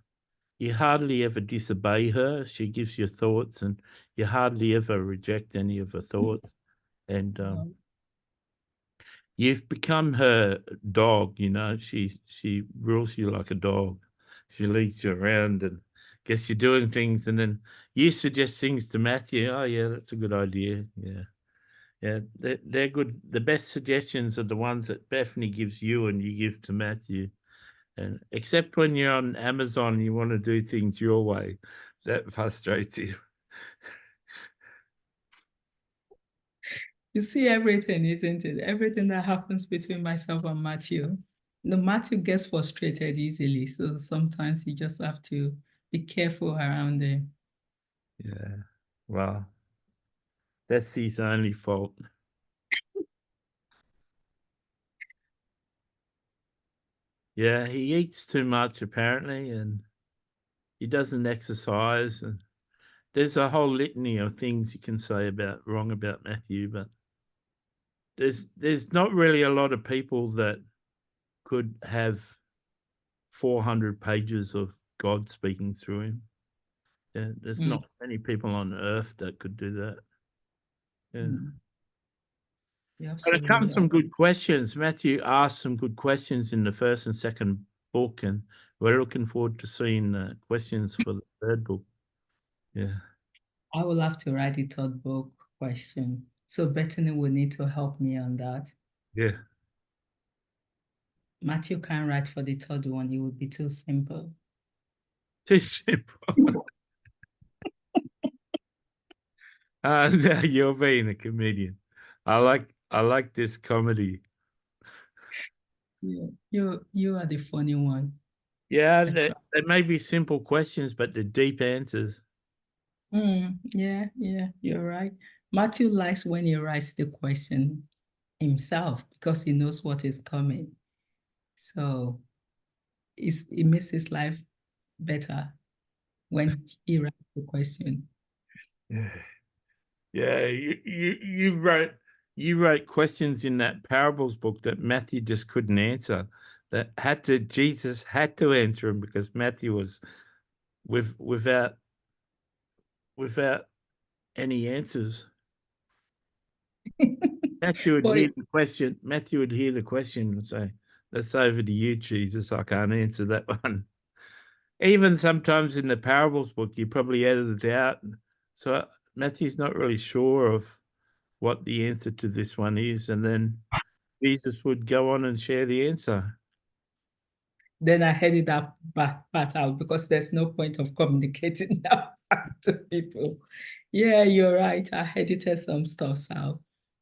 disobey her. She gives you thoughts, and you hardly ever reject any of her thoughts. And you've become her dog. She rules you like a dog. She leads you around and gets you doing things, and then you suggest things to Matthew. Oh yeah, that's a good idea. Yeah, they're good. The best suggestions are the ones that Bethany gives you and you give to Matthew. And except when you're on Amazon and you want to do things your way, that frustrates you.
You see everything, isn't it? Everything that happens between myself and Matthew. Matthew gets frustrated easily, so sometimes you just have to be careful around him.
Yeah. Well, that's his only fault. Yeah, he eats too much apparently, and he doesn't exercise, and there's a whole litany of things you can say wrong about Matthew, but there's not really a lot of people that could have 400 pages of God speaking through him. Yeah, there's not many people on earth that could do that. Yeah. But it comes some good questions. Matthew asked some good questions in the first and second book, and we're looking forward to seeing the questions for the third book. Yeah.
I will have to write the third book question. So Bethany will need to help me on that.
Yeah.
Matthew can't write for the third one. It would be too simple.
Too simple. No, you're being a comedian. I like this comedy.
Yeah, you are the funny one.
Yeah, they may be simple questions, but they're deep answers.
Yeah, you're right. Matthew likes when he writes the question himself because he knows what is coming. So it makes his life better when he writes the question.
Yeah, you wrote questions in that parables book that Matthew just couldn't answer. Jesus had to answer him because Matthew was without any answers. Matthew would
But
hear the question. Matthew would hear the question and say, "That's over to you, Jesus. I can't answer that one." Even sometimes in the parables book, you probably edited it out. So Matthew's not really sure of what the answer to this one is, and then Jesus would go on and share the answer.
then I headed that part out because there's no point of communicating that part to people. Yeah, you're right. I edited some stuff out.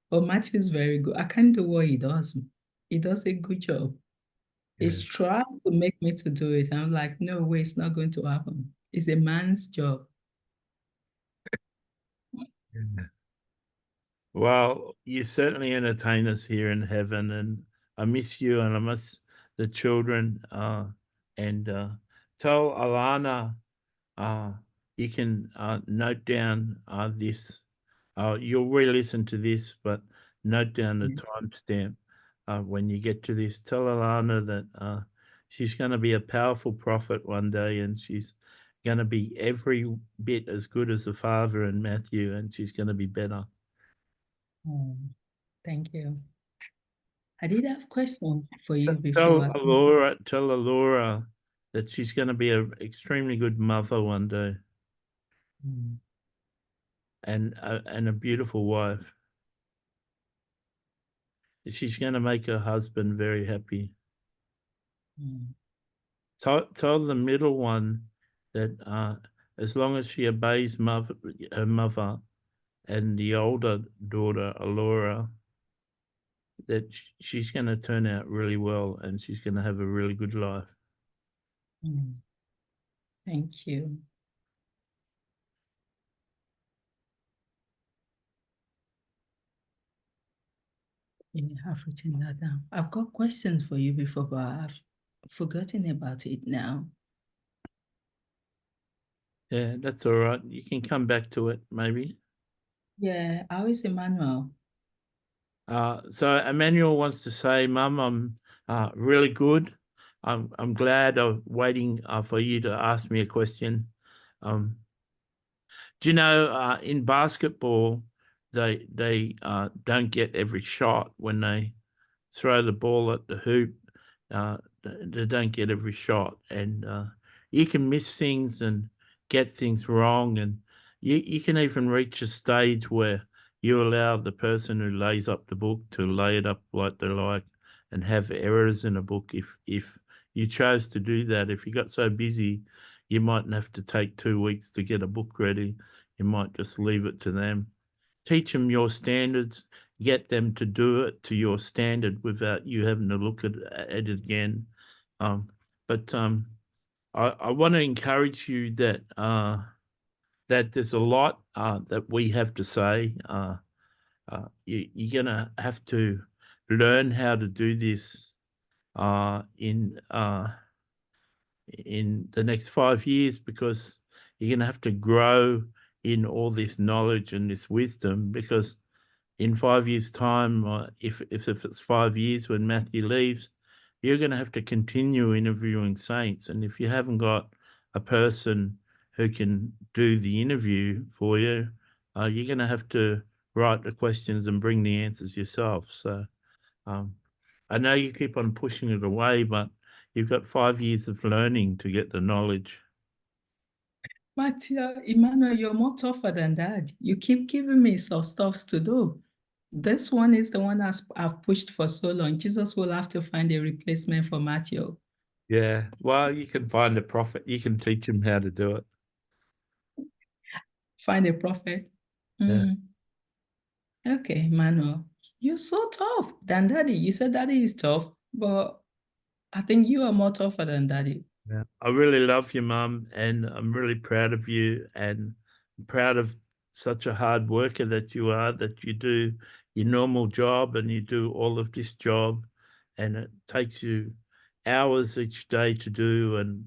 But Matthew's very good. I can't do what he does. He does a good job. He's trying to make me to do it. I'm like, no way, it's not going to happen. It's a man's job.
Yeah. Well, you certainly entertain us here in heaven, and I miss you, and I miss the children. And tell Alana, you can note down this. You'll re-listen to this, but note down the
Yeah.
timestamp when you get to this. Tell Alana that she's going to be a powerful prophet one day, and she's going to be every bit as good as the father in Matthew, and she's going to be better.
Oh, thank you. I did have questions for you
Tell
before.
Alora that she's going to be an extremely good mother one day,
Mm,
and a beautiful wife. She's going to make her husband very happy.
mm,
Tell the middle one that as long as she obeys her mother and the older daughter, Alora, that she's going to turn out really well and she's going to have a really good life.
mm. Thank you. Yeah, I've written that down. I've got questions for you before, but I've forgotten about it now.
Yeah, that's all right. You can come back to it maybe.
Yeah, how is Emmanuel?
So Emmanuel wants to say, Mum, I'm really good. I'm glad I'm waiting for you to ask me a question. Do you know in basketball they don't get every shot when they throw the ball at the hoop. They don't get every shot, and you can miss things and get things wrong, and you can even reach a stage where you allow the person who lays up the book to lay it up like they like and have errors in a book. If you chose to do that, if you got so busy, you mightn't have to take 2 weeks to get a book ready. You might just leave it to them. Teach them your standards, get them to do it to your standard without you having to look at it again. But I want to encourage you that that there's a lot that we have to say. You're gonna have to learn how to do this in the next 5 years because you're gonna have to grow in all this knowledge and this wisdom because in 5 years' time, if it's 5 years when Matthew leaves, you're going to have to continue interviewing saints. And if you haven't got a person who can do the interview for you, you're going to have to write the questions and bring the answers yourself. So I know you keep on pushing it away, but you've got 5 years of learning to get the knowledge.
Matthew, Emmanuel, you're more tougher than that. You keep giving me some stuff to do. This one is the one I've pushed for so long. Jesus will have to find a replacement for Matthew.
Yeah, well, you can find a prophet. You can teach him how to do it.
Find a prophet.
Yeah.
Okay, Emmanuel, you're so tough than Daddy. You said Daddy is tough, but I think you are more tougher than Daddy.
Yeah. I really love you, Mum, and I'm really proud of you and proud of such a hard worker that you are, that you do your normal job and you do all of this job, and it takes you hours each day to do, and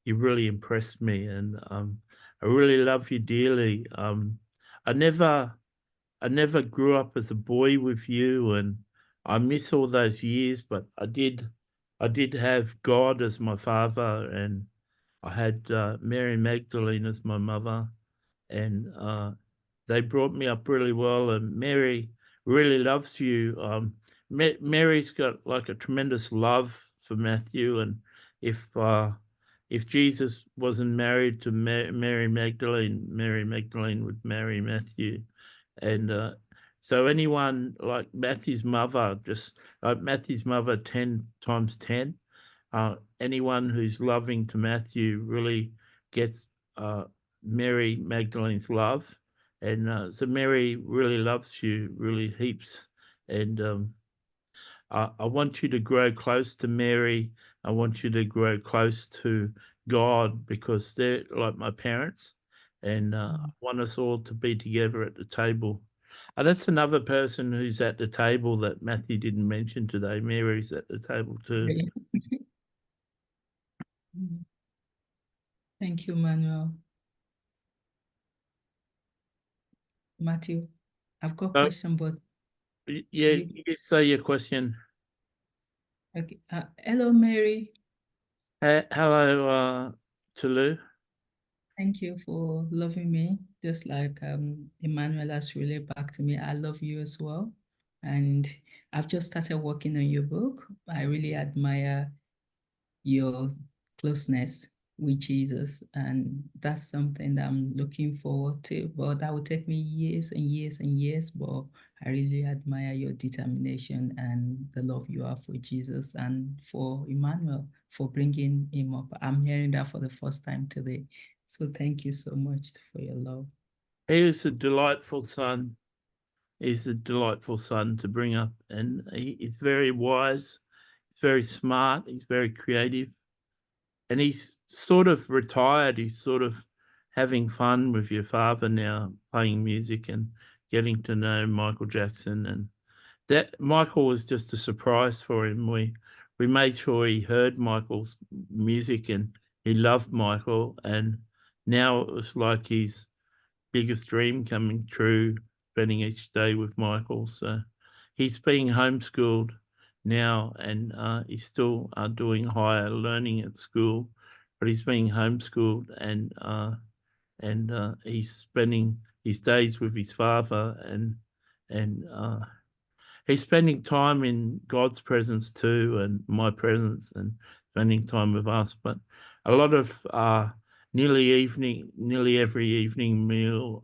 you really impressed me, and I really love you dearly. I never grew up as a boy with you, and I miss all those years, but I did I did have God as my father, and I had Mary Magdalene as my mother, and they brought me up really well. And Mary really loves you. Mary's got like a tremendous love for Matthew, and if Jesus wasn't married to Mary Magdalene would marry Matthew, and so anyone like Matthew's mother, just like Matthew's mother 10 times 10, anyone who's loving to Matthew really gets Mary Magdalene's love. And so Mary really loves you, really heaps. And I want you to grow close to Mary. I want you to grow close to God, because they're like my parents. And I want us all to be together at the table. That's another person who's at the table that Matthew didn't mention today. Mary's at the table too.
Thank you, Manuel. Matthew, I've got a question, but
Yeah, you can say your question.
okay. Hello, Mary.
Hello, Tulu.
Thank you for loving me, just like Emmanuel has relayed back to me. I love you as well. And I've just started working on your book. I really admire your closeness with Jesus, and that's something that I'm looking forward to. But that will take me years and years and years. But I really admire your determination and the love you have for Jesus and for Emmanuel for bringing him up. I'm hearing that for the first time today. So thank you so much for your love.
He is a delightful son. He's a delightful son to bring up, and he's very wise. He's very smart. He's very creative, and he's sort of retired. He's sort of having fun with your father now, playing music and getting to know Michael Jackson. And that Michael was just a surprise for him. We made sure he heard Michael's music, and he loved Michael, and now it was like his biggest dream coming true, spending each day with Michael. So he's being homeschooled now, and he's still doing higher learning at school, but he's being homeschooled, and he's spending his days with his father, and he's spending time in God's presence too, and my presence, and spending time with us. But a lot of nearly every evening meal,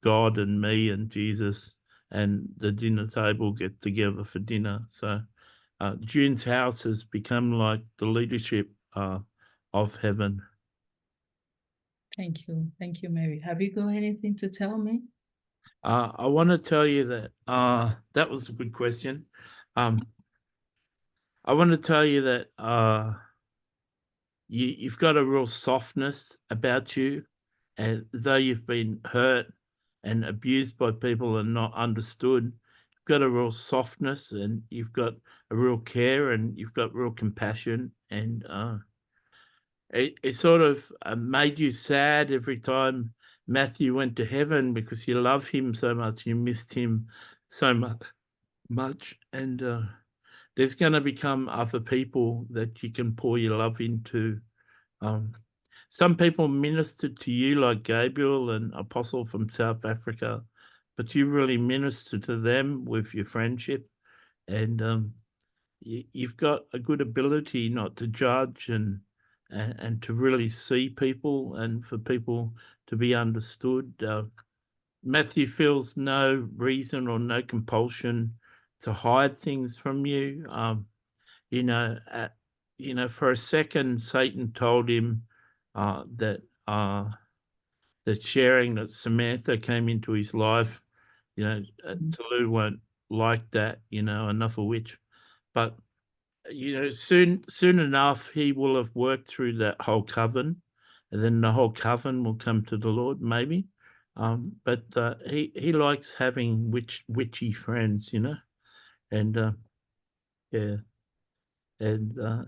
God and me and Jesus and the dinner table get together for dinner. So June's house has become like the leadership of heaven.
Thank you. Thank you, Mary. Have you got anything to tell me?
I want to tell you that that was a good question. I want to tell you that you've got a real softness about you, and though you've been hurt and abused by people and not understood, you've got a real softness, and you've got a real care, and you've got real compassion, and it sort of made you sad every time Matthew went to heaven, because you love him so much, you missed him so much, and there's going to become other people that you can pour your love into. Some people ministered to you, like Gabriel, an apostle from South Africa, but you really ministered to them with your friendship, and you've got a good ability not to judge, and to really see people, and for people to be understood. Matthew feels no reason or no compulsion to hide things from you. You know, for a second, Satan told him that sharing that Samantha came into his life. Tulu won't like that. Enough of which, but soon enough he will have worked through that whole coven, and then the whole coven will come to the Lord, maybe. But he likes having witchy friends, and yeah, and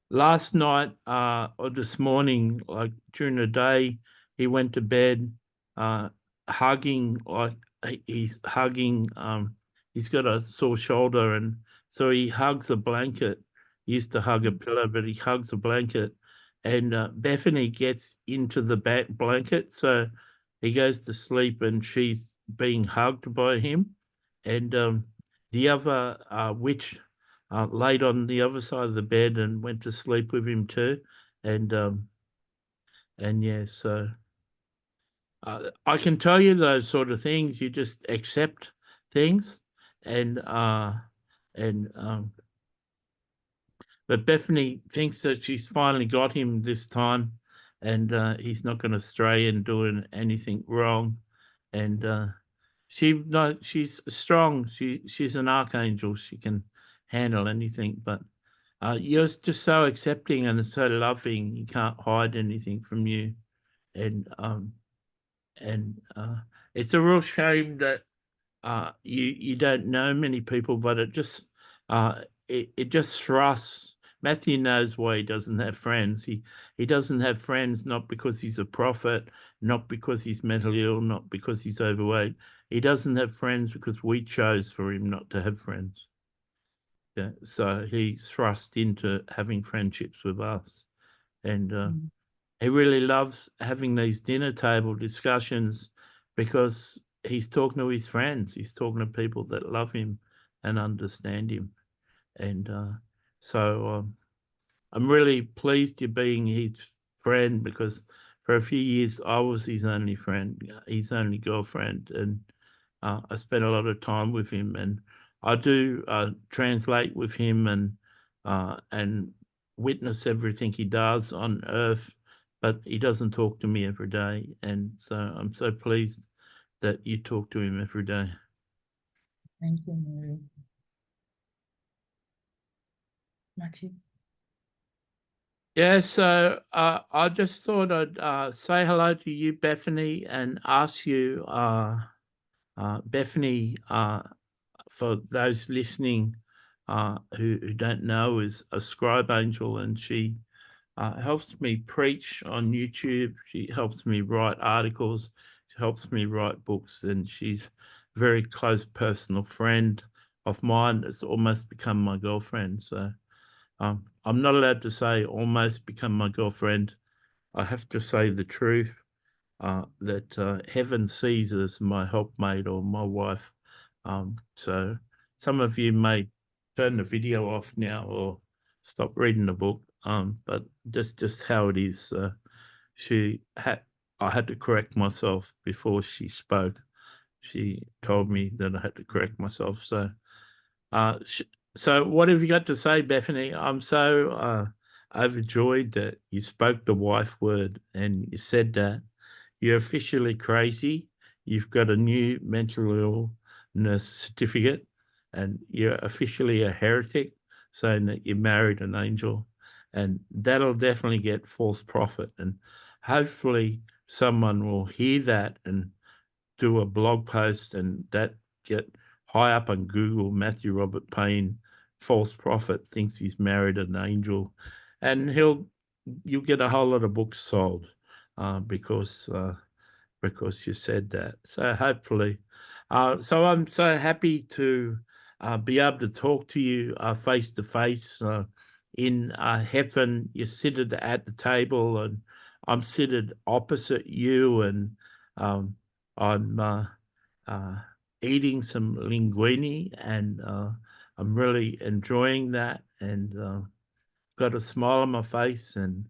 last night or this morning, like during the day, he went to bed hugging, like he's hugging. He's got a sore shoulder, and So he hugs a blanket. He used to hug a pillow, but he hugs a blanket. And Bethany gets into the blanket. So he goes to sleep and she's being hugged by him. And the other witch laid on the other side of the bed and went to sleep with him too. And yeah, so I can tell you those sort of things. You just accept things, and but Bethany thinks that she's finally got him this time, and he's not going to stray and doing anything wrong, and she's strong. She's an archangel. She can handle anything, but you're just so accepting and so loving. You can't hide anything from you, and it's a real shame that you don't know many people, but it just thrusts. Matthew knows why he doesn't have friends. He doesn't have friends not because he's a prophet, not because he's mentally ill, not because he's overweight. He doesn't have friends because we chose for him not to have friends. Yeah, so he's thrust into having friendships with us, and he really loves having these dinner table discussions because he's talking to his friends. He's talking to people that love him and understand him. And so I'm really pleased you're being his friend, because for a few years I was his only friend, his only girlfriend, and I spent a lot of time with him, and I do translate with him and witness everything he does on earth, but he doesn't talk to me every day. And so I'm so pleased that you talk to him every day.
Thank you, Mary. Matthew.
Yeah, so I just thought I'd say hello to you, Bethany, and ask you, Bethany, for those listening who don't know, is a scribe angel, and she helps me preach on YouTube. She helps me write articles. She helps me write books, and she's a very close personal friend of mine. It's almost become my girlfriend. So I'm not allowed to say almost become my girlfriend. I have to say the truth, that heaven sees as my helpmate or my wife. So some of you may turn the video off now or stop reading the book, but that's just how it is. I had to correct myself before she spoke. She told me that I had to correct myself. So so what have you got to say, Bethany? I'm so overjoyed that you spoke the wife word and you said that you're officially crazy. You've got a new mental illness certificate, and you're officially a heretic, saying that you married an angel, and that'll definitely get false prophet. And hopefully someone will hear that and do a blog post, and that get high up on Google. Matthew Robert Payne, false prophet, thinks he's married an angel, and you'll get a whole lot of books sold because you said that. So hopefully, so I'm so happy to be able to talk to you face to face in heaven. You're seated at the table, and I'm seated opposite you, and I'm eating some linguine, and I'm really enjoying that, and got a smile on my face, and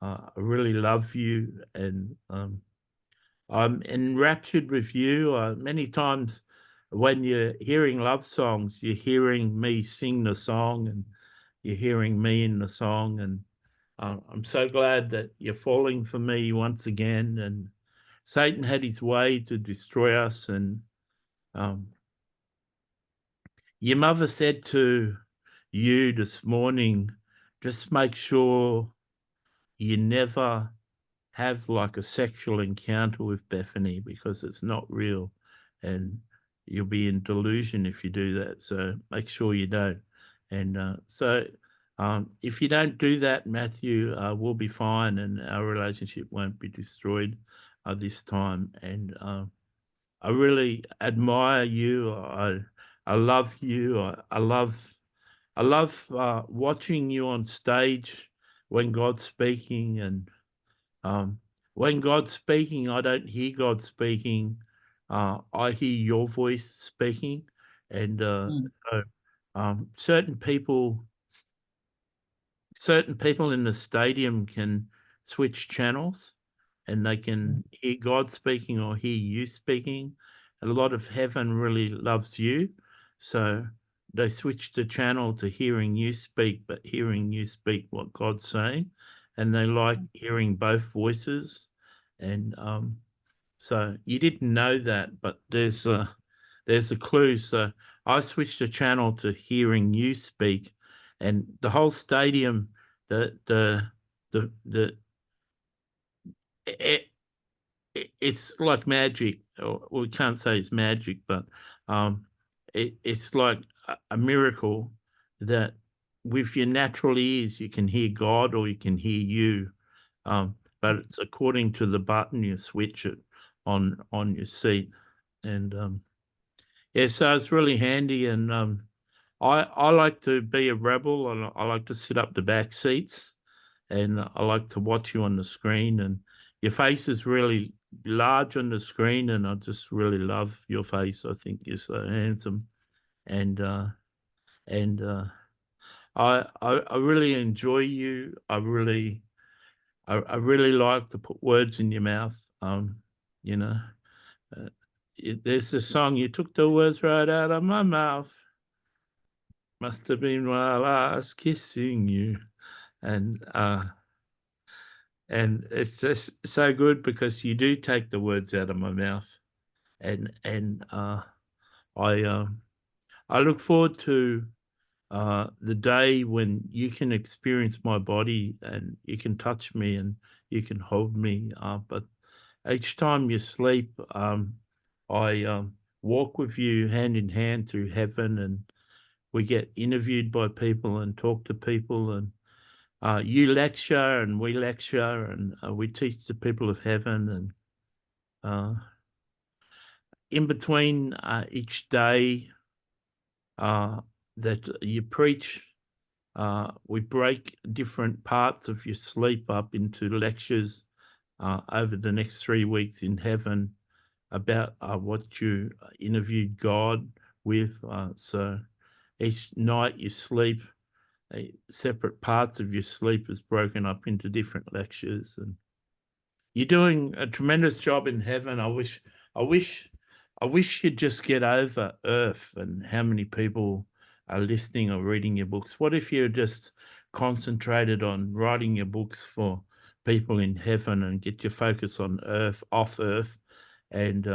I really love you, and I'm enraptured with you. Many times when you're hearing love songs, you're hearing me sing the song, and you're hearing me in the song, and I'm so glad that you're falling for me once again. And Satan had his way to destroy us, and your mother said to you this morning, just make sure you never have like a sexual encounter with Bethany, because it's not real, and you'll be in delusion if you do that. So make sure you don't. And if you don't do that, Matthew, we'll be fine, and our relationship won't be destroyed this time. And I really admire you. I love you. I love I love watching you on stage when God's speaking, and when God's speaking, I don't hear God speaking. I hear your voice speaking, and
Mm.
so certain people in the stadium can switch channels, and they can hear God speaking or hear you speaking. A lot of heaven really loves you, so they switch the channel to hearing you speak, but hearing you speak what God's saying, and they like hearing both voices. And so you didn't know that, but there's a clue. So I switched the channel to hearing you speak, and the whole stadium, the it, it's like magic. Or we can't say it's magic, but it's like a miracle that with your natural ears you can hear God or you can hear you. But it's according to the button you switch it on your seat, and yeah, so it's really handy. And I like to be a rebel, and I like to sit up the back seats, and I like to watch you on the screen. And your face is really large on the screen, and I just really love your face. I think you're so handsome, and and I really enjoy you. I really like to put words in your mouth. You know, uh, there's a song, you took the words right out of my mouth. Must have been while I was kissing you, and it's just so good because you do take the words out of my mouth, and I look forward to the day when you can experience my body and you can touch me and you can hold me. But each time you sleep, I walk with you hand in hand through heaven, and we get interviewed by people and talk to people, and you lecture and we lecture, and we teach the people of heaven. And in between each day that you preach, we break different parts of your sleep up into lectures over the next 3 weeks in heaven about what you interviewed God with. So each night you sleep, separate parts of your sleep is broken up into different lectures, and you're doing a tremendous job in heaven. I wish, I wish you'd just get over Earth and how many people are listening or reading your books. What if you just concentrated on writing your books for people in heaven and get your focus on Earth, off Earth, and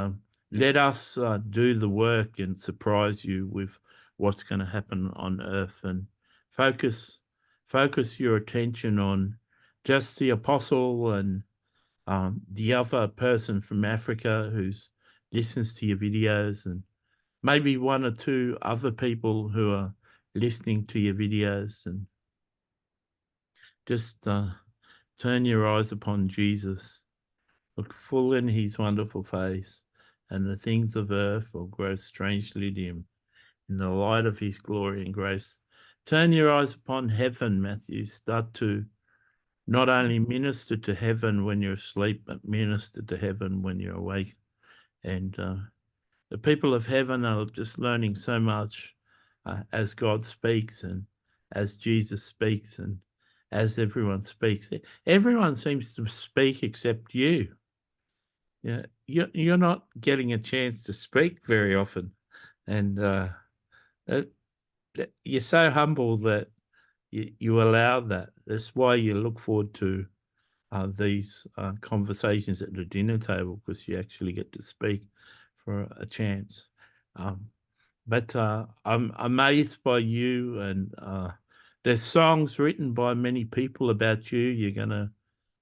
let us do the work and surprise you with what's going to happen on Earth, and focus your attention on just the apostle and the other person from Africa who's listens to your videos, and maybe one or two other people who are listening to your videos, and just turn your eyes upon Jesus. Look full in his wonderful face, and the things of earth will grow strangely dim in the light of his glory and grace. Turn your eyes upon heaven, Matthew. Start to not only minister to heaven when you're asleep, but minister to heaven when you're awake. And the people of heaven are just learning so much as God speaks and as Jesus speaks and as everyone speaks. Everyone seems to speak except you. Yeah, you're not getting a chance to speak very often, and you're so humble that you allow that. That's why you look forward to these conversations at the dinner table, because you actually get to speak for a chance. But I'm amazed by you, and there's songs written by many people about you. You're going to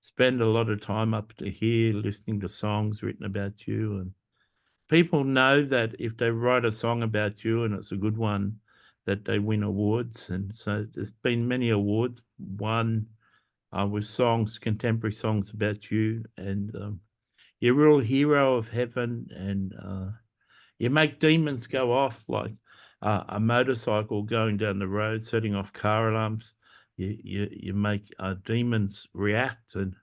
spend a lot of time up to here listening to songs written about you, and people know that if they write a song about you and it's a good one, that they win awards. And so there's been many awards won with songs, contemporary songs about you, and you're a real hero of heaven, and you make demons go off. Like a motorcycle going down the road, setting off car alarms. You make demons react, and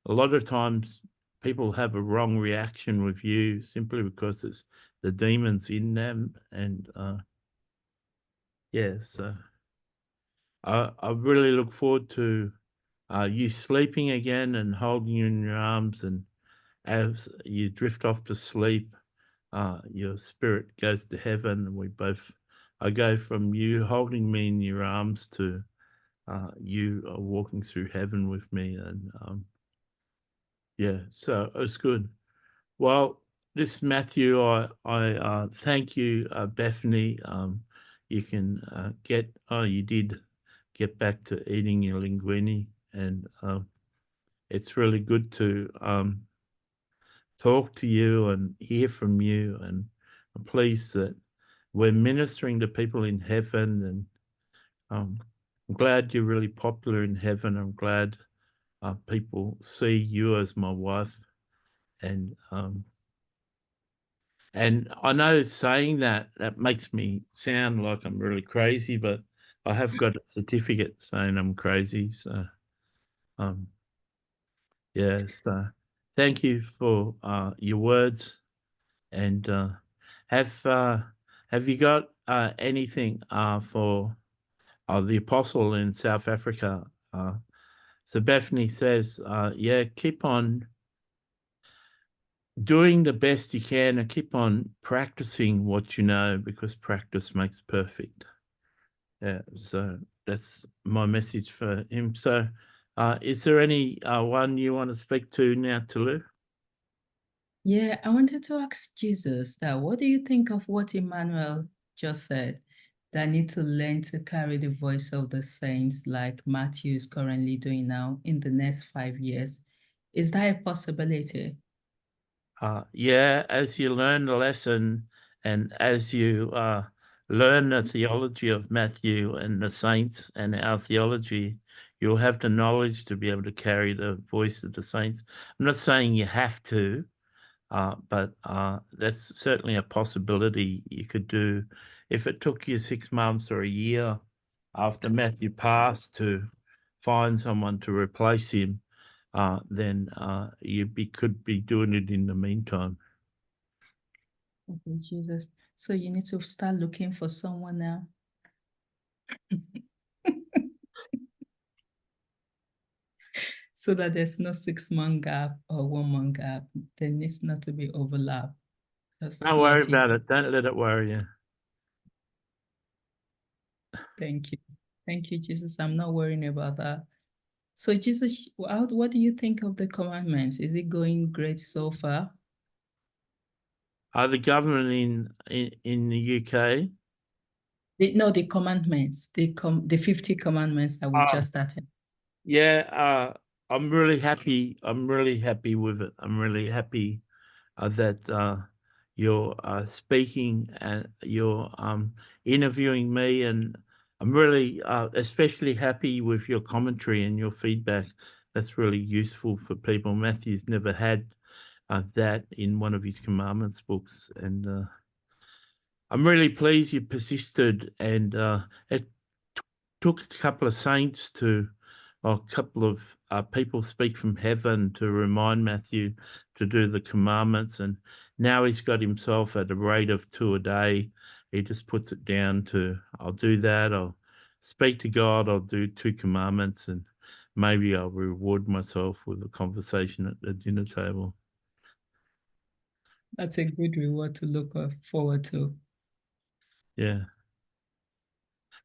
a lot of times people have a wrong reaction with you simply because it's the demons in them. And yeah, so I really look forward to you sleeping again and holding you in your arms, and as you drift off to sleep, your spirit goes to heaven, and I go from you holding me in your arms to you are walking through heaven with me, and yeah, so it's good. Well, this Matthew, I thank you, Bethany. You can you did get back to eating your linguine, and it's really good to talk to you and hear from you, and I'm pleased that we're ministering to people in heaven, and I'm glad you're really popular in heaven. I'm glad people see you as my wife, and I know saying that makes me sound like I'm really crazy, but I have got a certificate saying I'm crazy. So, yeah. So, thank you for your words. And have you got anything for the apostle in South Africa? So Bethany says, yeah, keep on doing the best you can and keep on practicing what you know, because practice makes perfect. Yeah, so that's my message for him. So is there any one you want to speak to now, Tulu?
Yeah, I wanted to ask Jesus that what do you think of what Emmanuel just said? That I need to learn to carry the voice of the saints like Matthew is currently doing now in the next 5 years. Is that a possibility?
Yeah, as you learn the lesson and as you learn the theology of Matthew and the saints and our theology, you'll have the knowledge to be able to carry the voice of the saints. I'm not saying you have to, but that's certainly a possibility you could do. If it took you 6 months or a year after Matthew passed to find someone to replace him, then you could be doing it in the meantime.
Okay, Jesus. So you need to start looking for someone now. So that there's no 6-month gap or 1 month gap. There needs not to be overlap.
Don't worry about it. Don't let it worry you.
Thank you. Thank you, Jesus. I'm not worrying about that. So Jesus, what do you think of the commandments? Is it going great so far?
The government in the UK?
The commandments, the 50 commandments that we just started.
Yeah, I'm really happy. I'm really happy with it. I'm really happy that you're speaking and you're interviewing me, and I'm really especially happy with your commentary and your feedback. That's really useful for people. Matthew's never had that in one of his commandments books, and I'm really pleased you persisted, and it took a couple of saints a couple of people speak from heaven to remind Matthew to do the commandments, and now he's got himself at a rate of 2 a day. He just puts it down to, I'll do that, I'll speak to God, I'll do 2 commandments, and maybe I'll reward myself with a conversation at the dinner table.
That's a good reward to look forward to.
Yeah.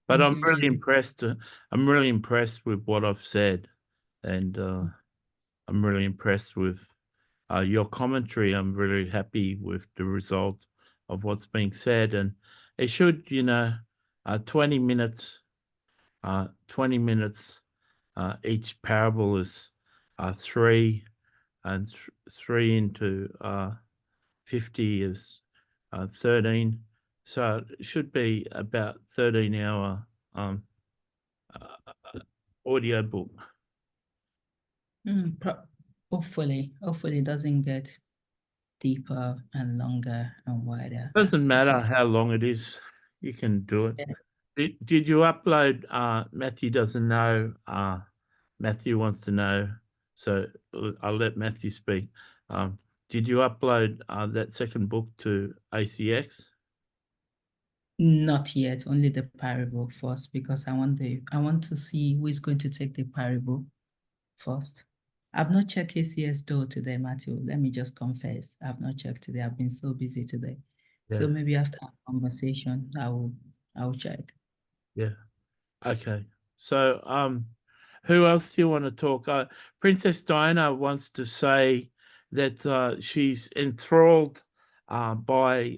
But I'm really impressed. I'm really impressed with what I've said, and I'm really impressed with your commentary. I'm really happy with the result of what's being said, and it should, 20 minutes. 20 minutes. Each parable is 3, and 3 into 50 is 13. So it should be about 13-hour audio book.
Hopefully it doesn't get deeper and longer and wider.
Doesn't matter how long it is. You can do it.
Yeah.
Did you upload, Matthew doesn't know, Matthew wants to know, so I'll let Matthew speak. Did you upload that second book to ACX?
Not yet, only the parable first, because I want to see who is going to take the parable first. I've not checked ACS though today, Matthew. Let me just confess. I've not checked today. I've been so busy today. So
Yeah.
maybe after our conversation, I will check.
Yeah. Okay. So, who else do you want to talk? Princess Diana wants to say that she's enthralled by.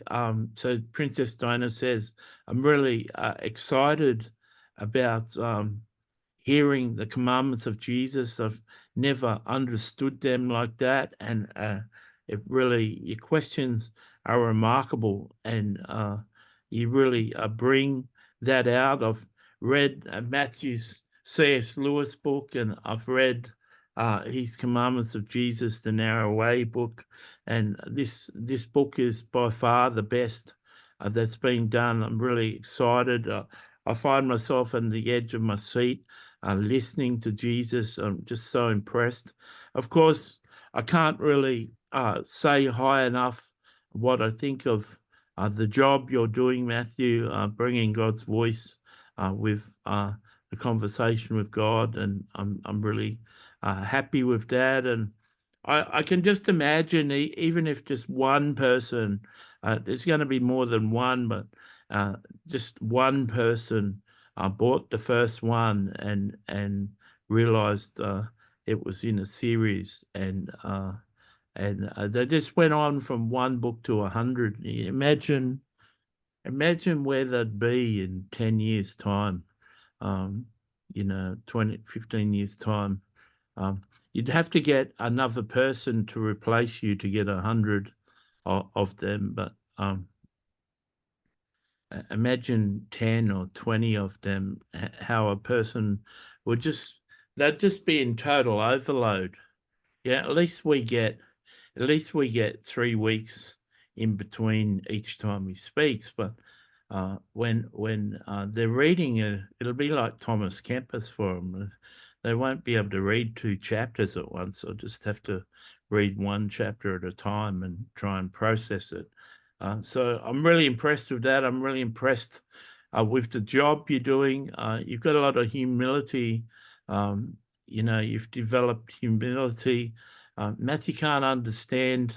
So Princess Diana says, "I'm really excited about hearing the commandments of Jesus. I've never understood them like that, and it really your questions are remarkable, and you really bring that out. I've read Matthew's C.S. Lewis book, and I've read his Commandments of Jesus, the Narrow Way book, and this book is by far the best that's been done. I'm really excited. I find myself on the edge of my seat listening to Jesus. I'm just so impressed. Of course, I can't really say high enough what I think of the job you're doing, Matthew, bringing God's voice with the conversation with God, and I'm really happy with that. And I can just imagine, even if just one person, there's going to be more than one, but just one person bought the first one and realized it was in a series, and they just went on from one book to 100. Imagine where they'd be in 10 years' time, 20, 15 years' time. You'd have to get another person to replace you to get 100 of them, but imagine 10 or 20 of them, how a person would they'd just be in total overload. Yeah, at least we get 3 weeks in between each time he speaks, but when they're reading it'll be like Thomas Kempis for them. They won't be able to read 2 chapters at once. They'll just have to read 1 chapter at a time and try and process it. So I'm really impressed with that. I'm really impressed with the job you're doing. You've got a lot of humility. You've developed humility. Matthew can't understand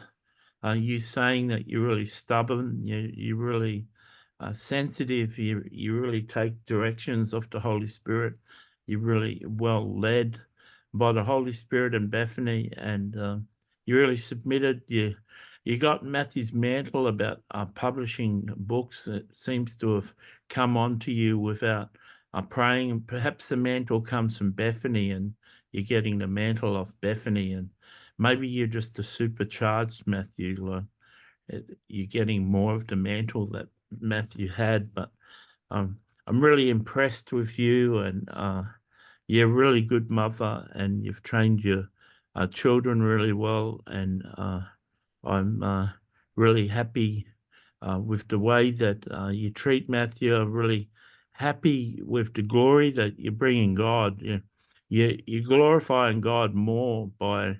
you saying that you're really stubborn. You're really sensitive. You really take directions of the Holy Spirit. You're really well led by the Holy Spirit and Bethany, and you really submitted. You got Matthew's mantle about publishing books. It seems to have come onto you without praying. Perhaps the mantle comes from Bethany, and you're getting the mantle off Bethany, and maybe you're just a supercharged Matthew. You're getting more of the mantle that Matthew had, but I'm really impressed with you, and you're a really good mother, and you've trained your children really well, and I'm really happy with the way that you treat Matthew. I'm really happy with the glory that you're bringing God. You're glorifying God more by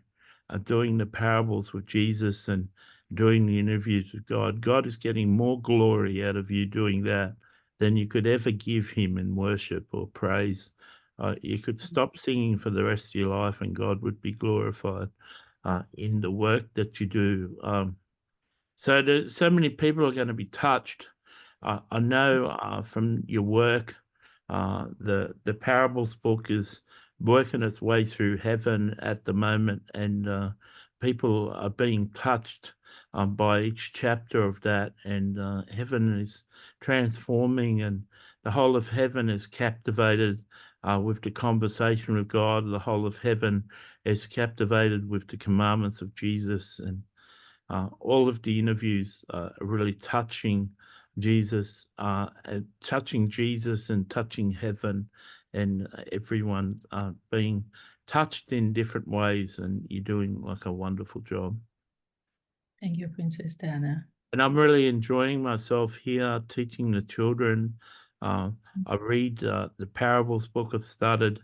doing the parables with Jesus and doing the interviews with God. God is getting more glory out of you doing that than you could ever give him in worship or praise. You could stop singing for the rest of your life and God would be glorified in the work that you do. So many people are going to be touched. I know from your work, the parables book is working its way through heaven at the moment, and people are being touched by each chapter of that, and heaven is transforming, and the whole of heaven is captivated with the conversation with God. The whole of heaven is captivated with the commandments of Jesus, and all of the interviews are really touching Jesus, and touching heaven, and everyone being touched in different ways, and you're doing like a wonderful job.
Thank you, Princess Diana.
And I'm really enjoying myself here teaching the children. I read the parables book. I've started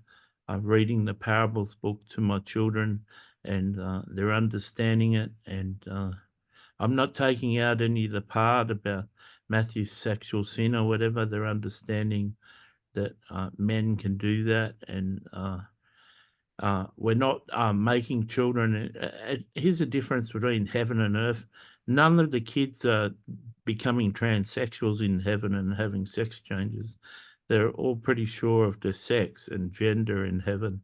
reading the parables book to my children, and they're understanding it. And I'm not taking out any of the part about Matthew's sexual sin or whatever. They're understanding that men can do that, and we're not making children. Here's the difference between heaven and earth. None of the kids are becoming transsexuals in heaven and having sex changes. They're all pretty sure of their sex and gender in heaven.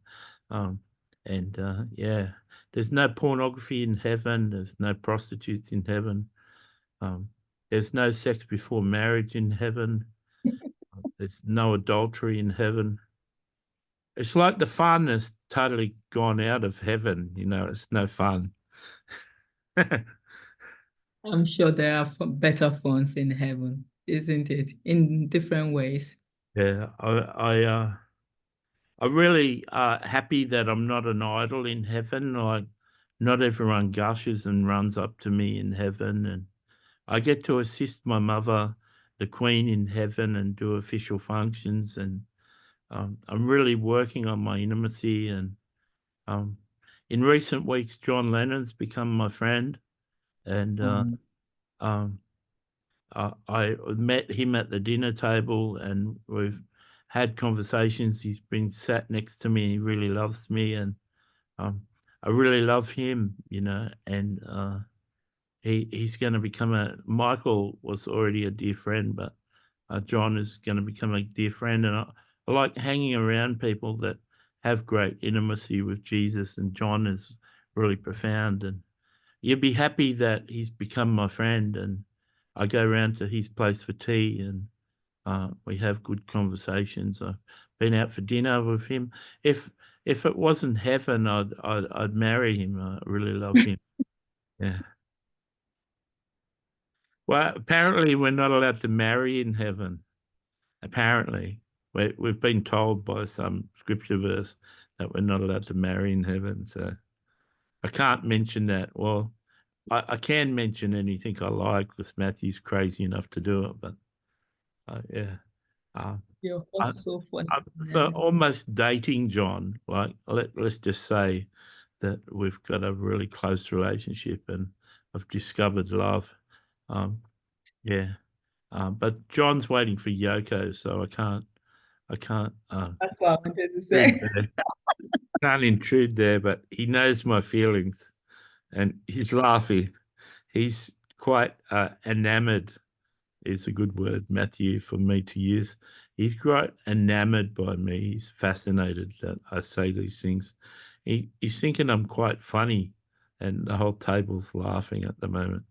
Yeah, there's no pornography in heaven. There's no prostitutes in heaven. There's no sex before marriage in heaven. There's no adultery in heaven. It's like the fun has totally gone out of heaven, it's no fun.
I'm sure there are better phones in heaven, isn't it? In different ways.
Yeah, I'm really happy that I'm not an idol in heaven. Like, not everyone gushes and runs up to me in heaven, and I get to assist my mother, the Queen, in heaven and do official functions, and I'm really working on my intimacy. And in recent weeks, John Lennon's become my friend, and um, I met him at the dinner table, and we've had conversations. He's been sat next to me. He really loves me, and I really love him, and he's going to become Michael was already a dear friend, but John is going to become a dear friend. And I like hanging around people that have great intimacy with Jesus, and John is really profound. And you'd be happy that he's become my friend, and I go around to his place for tea, and we have good conversations. I've been out for dinner with him. If it wasn't heaven, I'd marry him. I really love him. Yeah. Well, apparently we're not allowed to marry in heaven. Apparently, we've been told by some scripture verse that we're not allowed to marry in heaven. So I can't mention that. Well, I can mention anything I like because Matthew's crazy enough to do it. But yeah,
You're
I,
so funny.
so almost dating John. Like let's just say that we've got a really close relationship and I've discovered love. Yeah, but John's waiting for Yoko, so I can't.
That's what I wanted to
Intrude
say.
there. Can't intrude there, but he knows my feelings, and he's laughing. He's quite enamored. Is a good word, Matthew, for me to use. He's quite enamored by me. He's fascinated that I say these things. He's thinking I'm quite funny, and the whole table's laughing at the moment.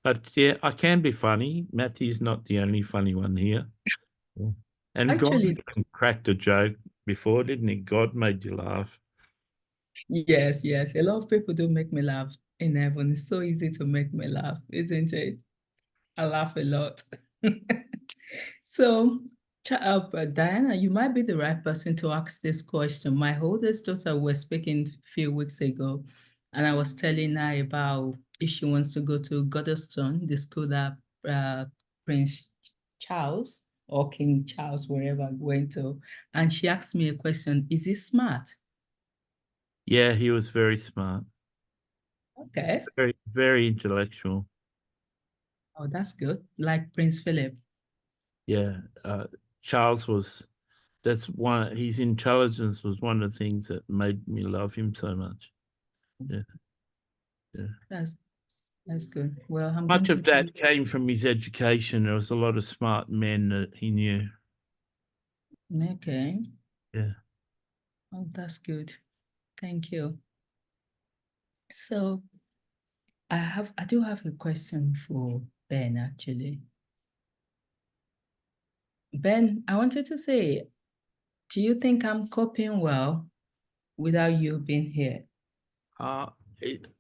But yeah, I can be funny. Matthew's not the only funny one here. Yeah. And God
Actually,
even cracked a joke before, didn't he? God made you laugh.
yes, yes. A lot of people do make me laugh in heaven. It's so easy to make me laugh, isn't it? I laugh a lot. So, Diana, you might be the right person to ask this question. My oldest daughter was speaking a few weeks ago, and I was telling her about if she wants to go to Goddardstone, the school that Prince Charles or King Charles, wherever, went to. And she asked me a question, is he smart?
Yeah, he was very smart.
Okay.
Very, very intellectual.
Oh, that's good. Like Prince Philip.
Yeah. Charles was, his intelligence was one of the things that made me love him so much. Yeah. Yeah.
That's good. Well, I'm going
Much
to
of
tell.
that came from his education. There was a lot of smart men that he knew.
Okay.
Yeah.
Oh, that's good. Thank you. So I do have a question for Ben, actually. Ben, I wanted to say, do you think I'm coping well without you being here?
Uh,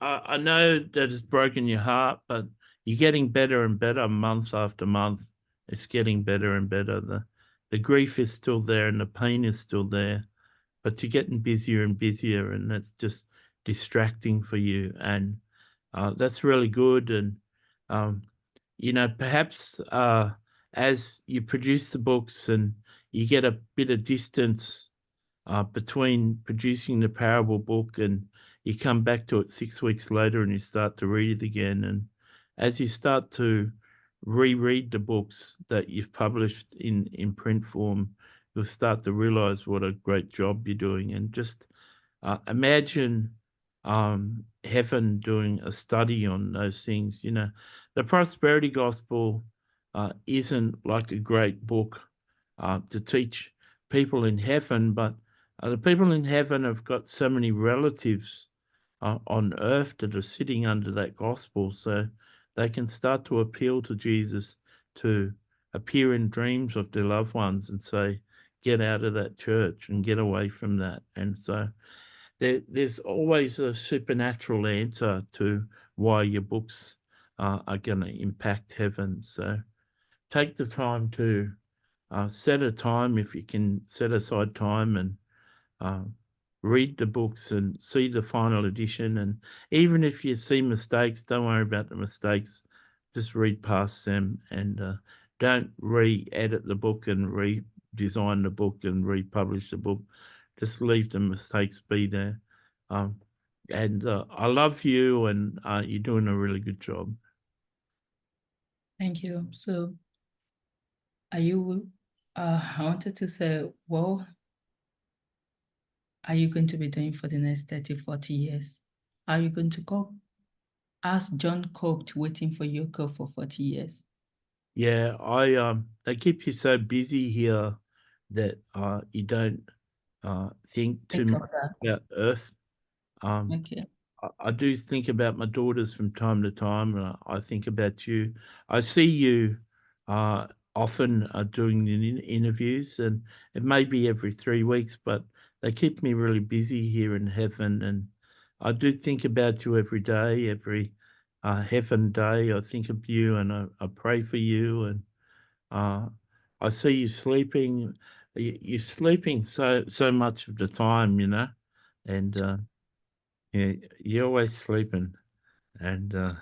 I know that it's broken your heart, but you're getting better and better month after month. It's getting better and better. The grief is still there and the pain is still there, but you're getting busier and busier, and that's just distracting for you. And that's really good. And Perhaps as you produce the books and you get a bit of distance between producing the parable book, and you come back to it 6 weeks later and you start to read it again. And as you start to reread the books that you've published in print form, you'll start to realize what a great job you're doing. And just imagine heaven doing a study on those things. The prosperity gospel isn't like a great book to teach people in heaven, but the people in heaven have got so many relatives on earth that are sitting under that gospel, so they can start to appeal to Jesus to appear in dreams of their loved ones and say, get out of that church and get away from that. And so there's always a supernatural answer to why your books are going to impact heaven. So take the time to set a time, if you can set aside time, and read the books and see the final edition. And even if you see mistakes, don't worry about the mistakes. Just read past them, and don't re-edit the book and redesign the book and republish the book. Just leave the mistakes be there. And I love you, and you're doing a really good job.
Thank you. So I wanted to say, what are you going to be doing for the next 30, 40 years? Are you going to cope? As John coped waiting for Yoko for 40 years.
Yeah, they keep you so busy here that you don't think too
Think of
much
that.
about Earth.
Okay.
I do think about my daughters from time to time, and I think about you. I see you often doing the interviews, and it may be every 3 weeks, but they keep me really busy here in heaven. And I do think about you every day, every heaven day. I think of you, and I pray for you. And I see you sleeping. You're sleeping so much of the time, and yeah, you're always sleeping. And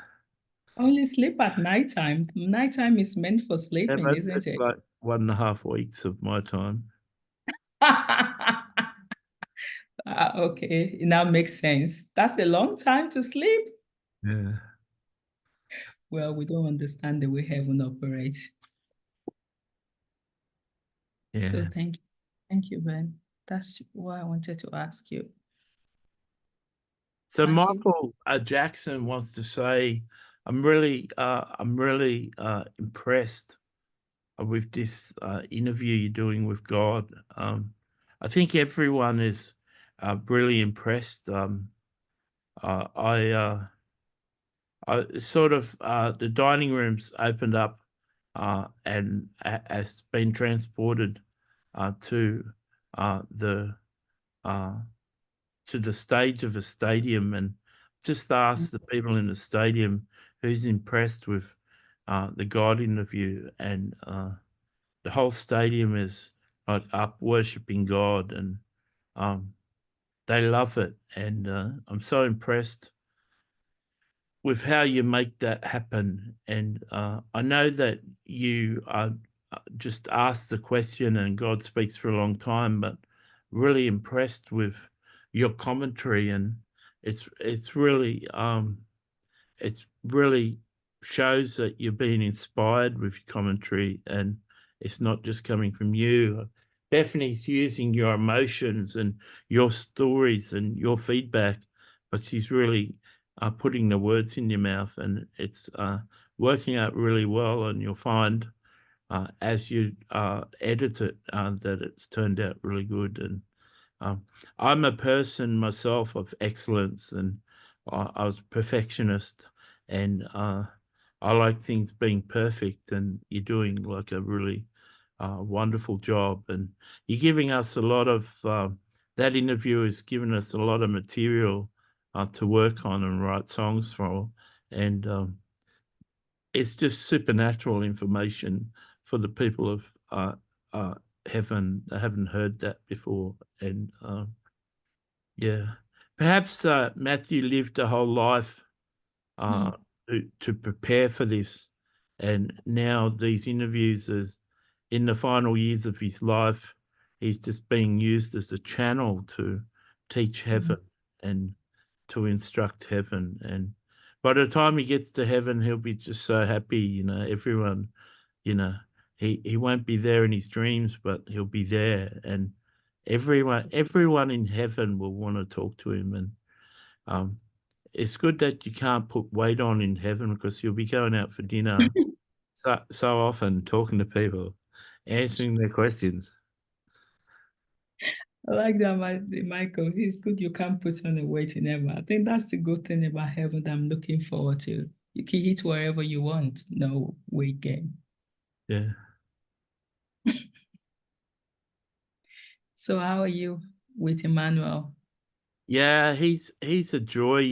Only sleep at nighttime. Nighttime is meant for
yeah,
sleeping,
that's
isn't it?
like 1.5 weeks of my time.
Okay, it now makes sense. That's a long time to sleep.
Yeah,
Well, we don't understand the way heaven operates. So
yeah.
thank you. Thank you, Ben. That's what I wanted to ask you.
So
Matthew?
Michael Jackson wants to say, I'm really impressed with this interview you're doing with God. I think everyone is really impressed. I sort of the dining rooms opened up and has been transported to the uh, to the stage of a stadium, and just asked the people in the stadium who's impressed with the God interview, and the whole stadium is like up worshiping God, and they love it, and I'm so impressed with how you make that happen. And I know that you just asked the question and God speaks for a long time, but really impressed with your commentary. And it's really shows that you're being inspired with your commentary, and it's not just coming from you. Bethany's using your emotions and your stories and your feedback, but she's really putting the words in your mouth, and it's working out really well. And you'll find as you edit it that it's turned out really good. And I'm a person myself of excellence, and I was a perfectionist, and I like things being perfect, and you're doing like a really wonderful job, and you're giving us a lot of that interview has given us a lot of material to work on and write songs for, and it's just supernatural information for the people of heaven that haven't heard that before. And yeah, perhaps Matthew lived a whole life to prepare for this. And now these interviews is in the final years of his life, he's just being used as a channel to teach heaven and to instruct heaven. And by the time he gets to heaven, he'll be just so happy, everyone, you know, he won't be there in his dreams, but he'll be there. And everyone in heaven will want to talk to him. And it's good that you can't put weight on in heaven because you'll be going out for dinner so often, talking to people, answering their questions.
I like that, Michael. It's good you can't put on a weight in heaven. I think that's the good thing about heaven that I'm looking forward to. You can eat wherever you want, no weight gain.
Yeah.
So how are you with Emmanuel?
Yeah, he's a joy,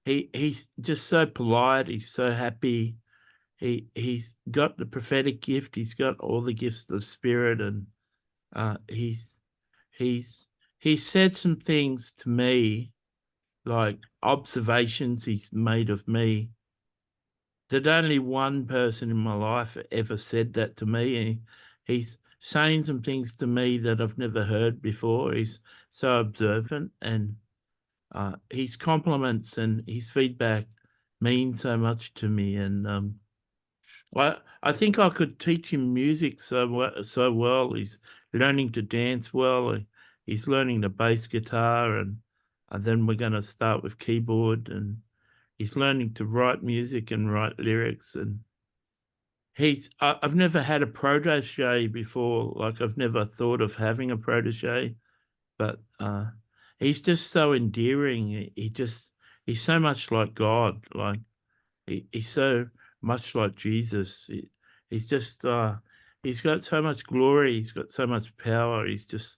he's just so polite, he's so happy. He's got the prophetic gift, he's got all the gifts of the spirit, and he's he said some things to me, like observations he's made of me, that only one person in my life ever said that to me. And he's saying some things to me that I've never heard before. He's so observant, and his compliments and his feedback mean so much to me. And I think I could teach him music so well. He's learning to dance well. He's learning the bass guitar, and then we're going to start with keyboard. And he's learning to write music and write lyrics. And I've never had a protege before. Like, I've never thought of having a protege, but he's just so endearing. He's so much like God. Like, he's so much like Jesus. He's just he's got so much glory. He's got so much power. He's just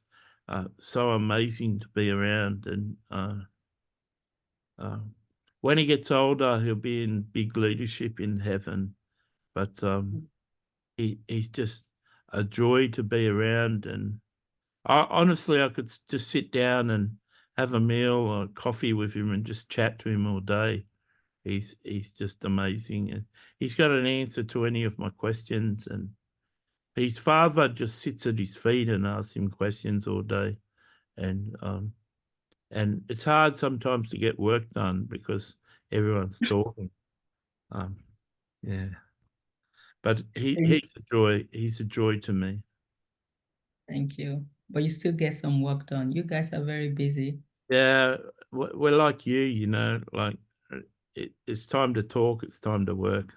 so amazing to be around. And when he gets older, he'll be in big leadership in heaven. But he's just a joy to be around. And honestly, I could just sit down and have a meal or coffee with him and just chat to him all day. He's just amazing, and he's got an answer to any of my questions. And his father just sits at his feet and asks him questions all day. And it's hard sometimes to get work done because everyone's talking. Yeah, but he's a joy. He's a joy to me.
Thank you. But you still get some work done. You guys are very busy.
Yeah, we're like you, like it's time to talk. It's time to work.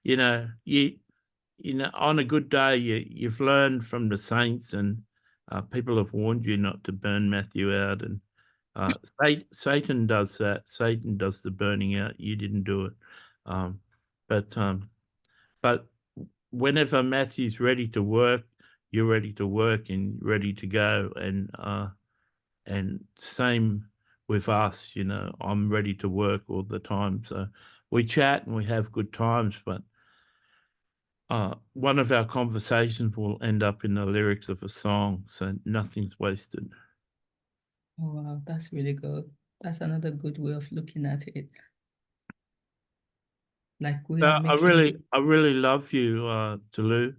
You know, on a good day, you've learned from the saints, and people have warned you not to burn Matthew out. And Satan does that. Satan does the burning out. You didn't do it. Um, but whenever Matthew's ready to work, you're ready to work and ready to go. And same with us. I'm ready to work all the time. So we chat and we have good times, but one of our conversations will end up in the lyrics of a song, so nothing's wasted.
Oh, wow, that's really good. That's another good way of looking at it. Like we
So
are making.
I really love you, Tulu.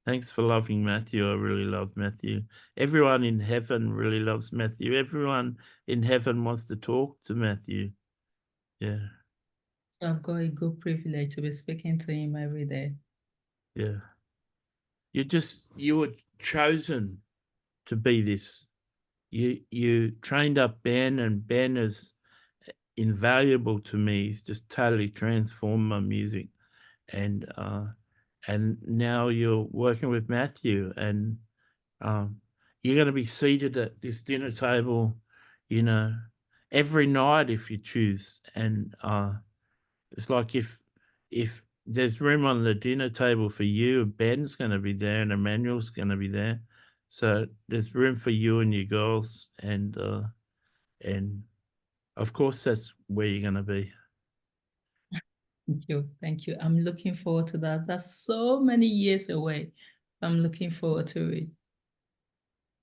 Thanks for loving Matthew. I really love Matthew. Everyone in heaven really loves Matthew. Everyone in heaven wants to talk to Matthew. Yeah,
So I've got a good privilege to be speaking to him every day.
yeah. You were chosen to be this. You trained up Ben, and Ben is invaluable to me. He's just totally transformed my music. And now you're working with Matthew, and you're going to be seated at this dinner table, every night if you choose. And it's like if there's room on the dinner table for you, Ben's going to be there, and Emmanuel's going to be there. So there's room for you and your girls, and of course that's where you're going to be.
Thank you. Thank you. I'm looking forward to that. That's so many years away. I'm looking forward to it.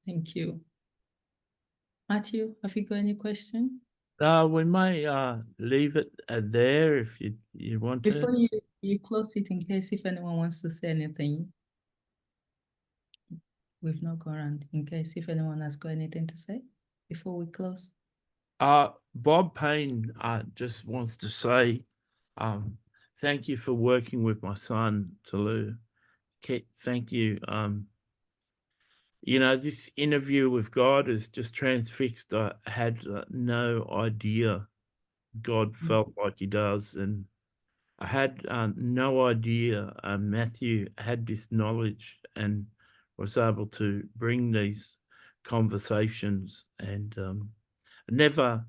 Thank you. Matthew, have you got any question?
We may leave it there if you want to.
Before you close it, in case if anyone wants to say anything, we've not gone around. In case if anyone has got anything to say before we close.
Bob Payne just wants to say, thank you for working with my son, Talou. Thank you. This interview with God is just transfixed. I had no idea God felt like he does. And I had no idea Matthew had this knowledge and was able to bring these conversations. And never,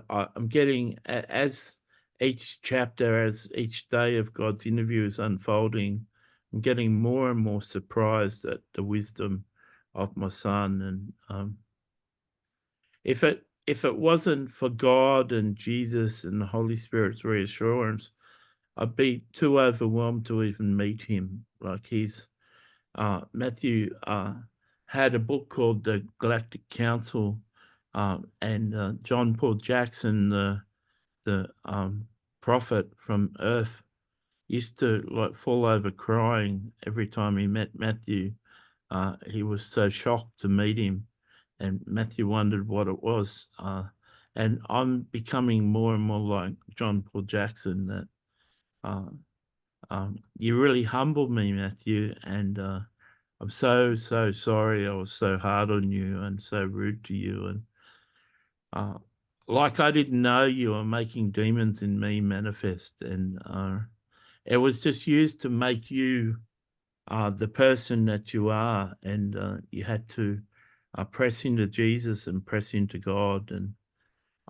I'm getting, as each chapter, as each day of God's interview is unfolding, I'm getting more and more surprised at the wisdom of my son. And if it wasn't for God and Jesus and the Holy Spirit's reassurance, I'd be too overwhelmed to even meet him. Like Matthew had a book called The Galactic Council, and John Paul Jackson, the prophet from Earth, used to like fall over crying every time he met Matthew. He was so shocked to meet him, and Matthew wondered what it was. And I'm becoming more and more like John Paul Jackson. That you really humbled me, Matthew, and I'm so sorry I was so hard on you and so rude to you, and like I didn't know you were making demons in me manifest, and it was just used to make you the person that you are, and you had to press into Jesus and press into God. And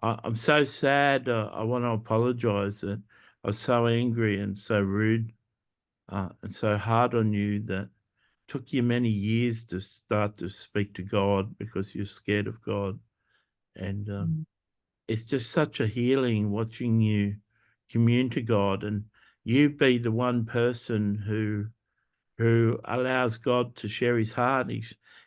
I'm so sad. I want to apologize that I was so angry and so rude and so hard on you that took you many years to start to speak to God because you're scared of God. And it's just such a healing watching you commune to God, and you be the one person who allows God to share his heart.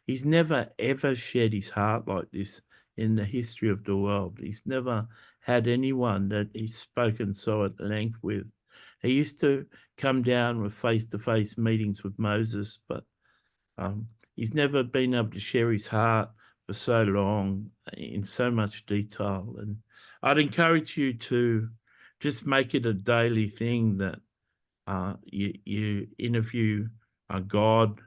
He's never ever shared his heart like this in the history of the world. He's never had anyone that he's spoken so at length with. He used to come down with face-to-face meetings with Moses, but he's never been able to share his heart for so long in so much detail. And I'd encourage you to just make it a daily thing that you interview God,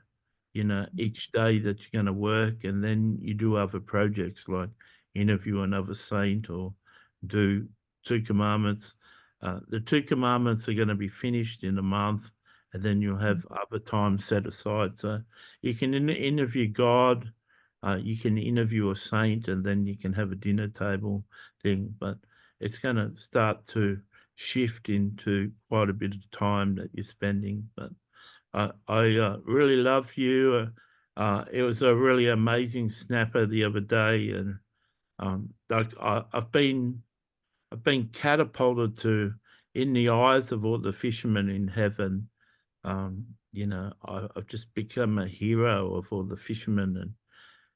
each day that you're going to work, and then you do other projects like interview another saint or do Two Commandments. The Two Commandments are going to be finished in a month, and then you'll have other time set aside. So you can interview God, you can interview a saint, and then you can have a dinner table thing. But it's going to start to shift into quite a bit of time that you're spending. But I really love you. It was a really amazing snapper the other day, and I've been catapulted to in the eyes of all the fishermen in heaven. I've just become a hero of all the fishermen, and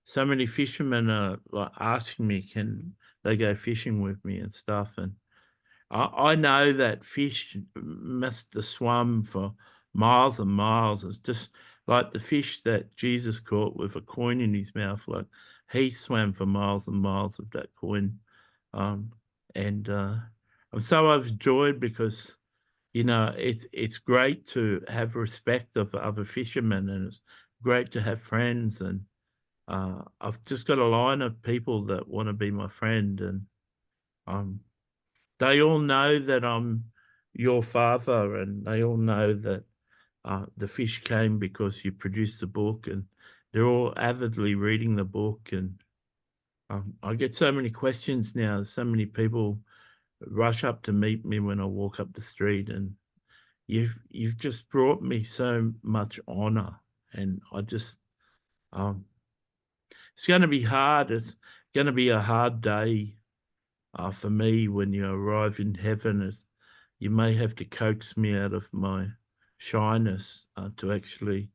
so many fishermen are like asking me, can they go fishing with me and stuff, and I know that fish must have swum for miles and miles. It's just like the fish that Jesus caught with a coin in his mouth. Like he swam for miles and miles with that coin. Um, and I'm so overjoyed because, it's great to have respect of other fishermen, and it's great to have friends. And I've just got a line of people that want to be my friend, and um, they all know that I'm your father, and they all know that the fish came because you produced the book, and they're all avidly reading the book. And I get so many questions now. So many people rush up to meet me when I walk up the street, and you've just brought me so much honor, and I just it's going to be hard. It's going to be a hard day for me when you arrive in heaven. Is you may have to coax me out of my shyness to actually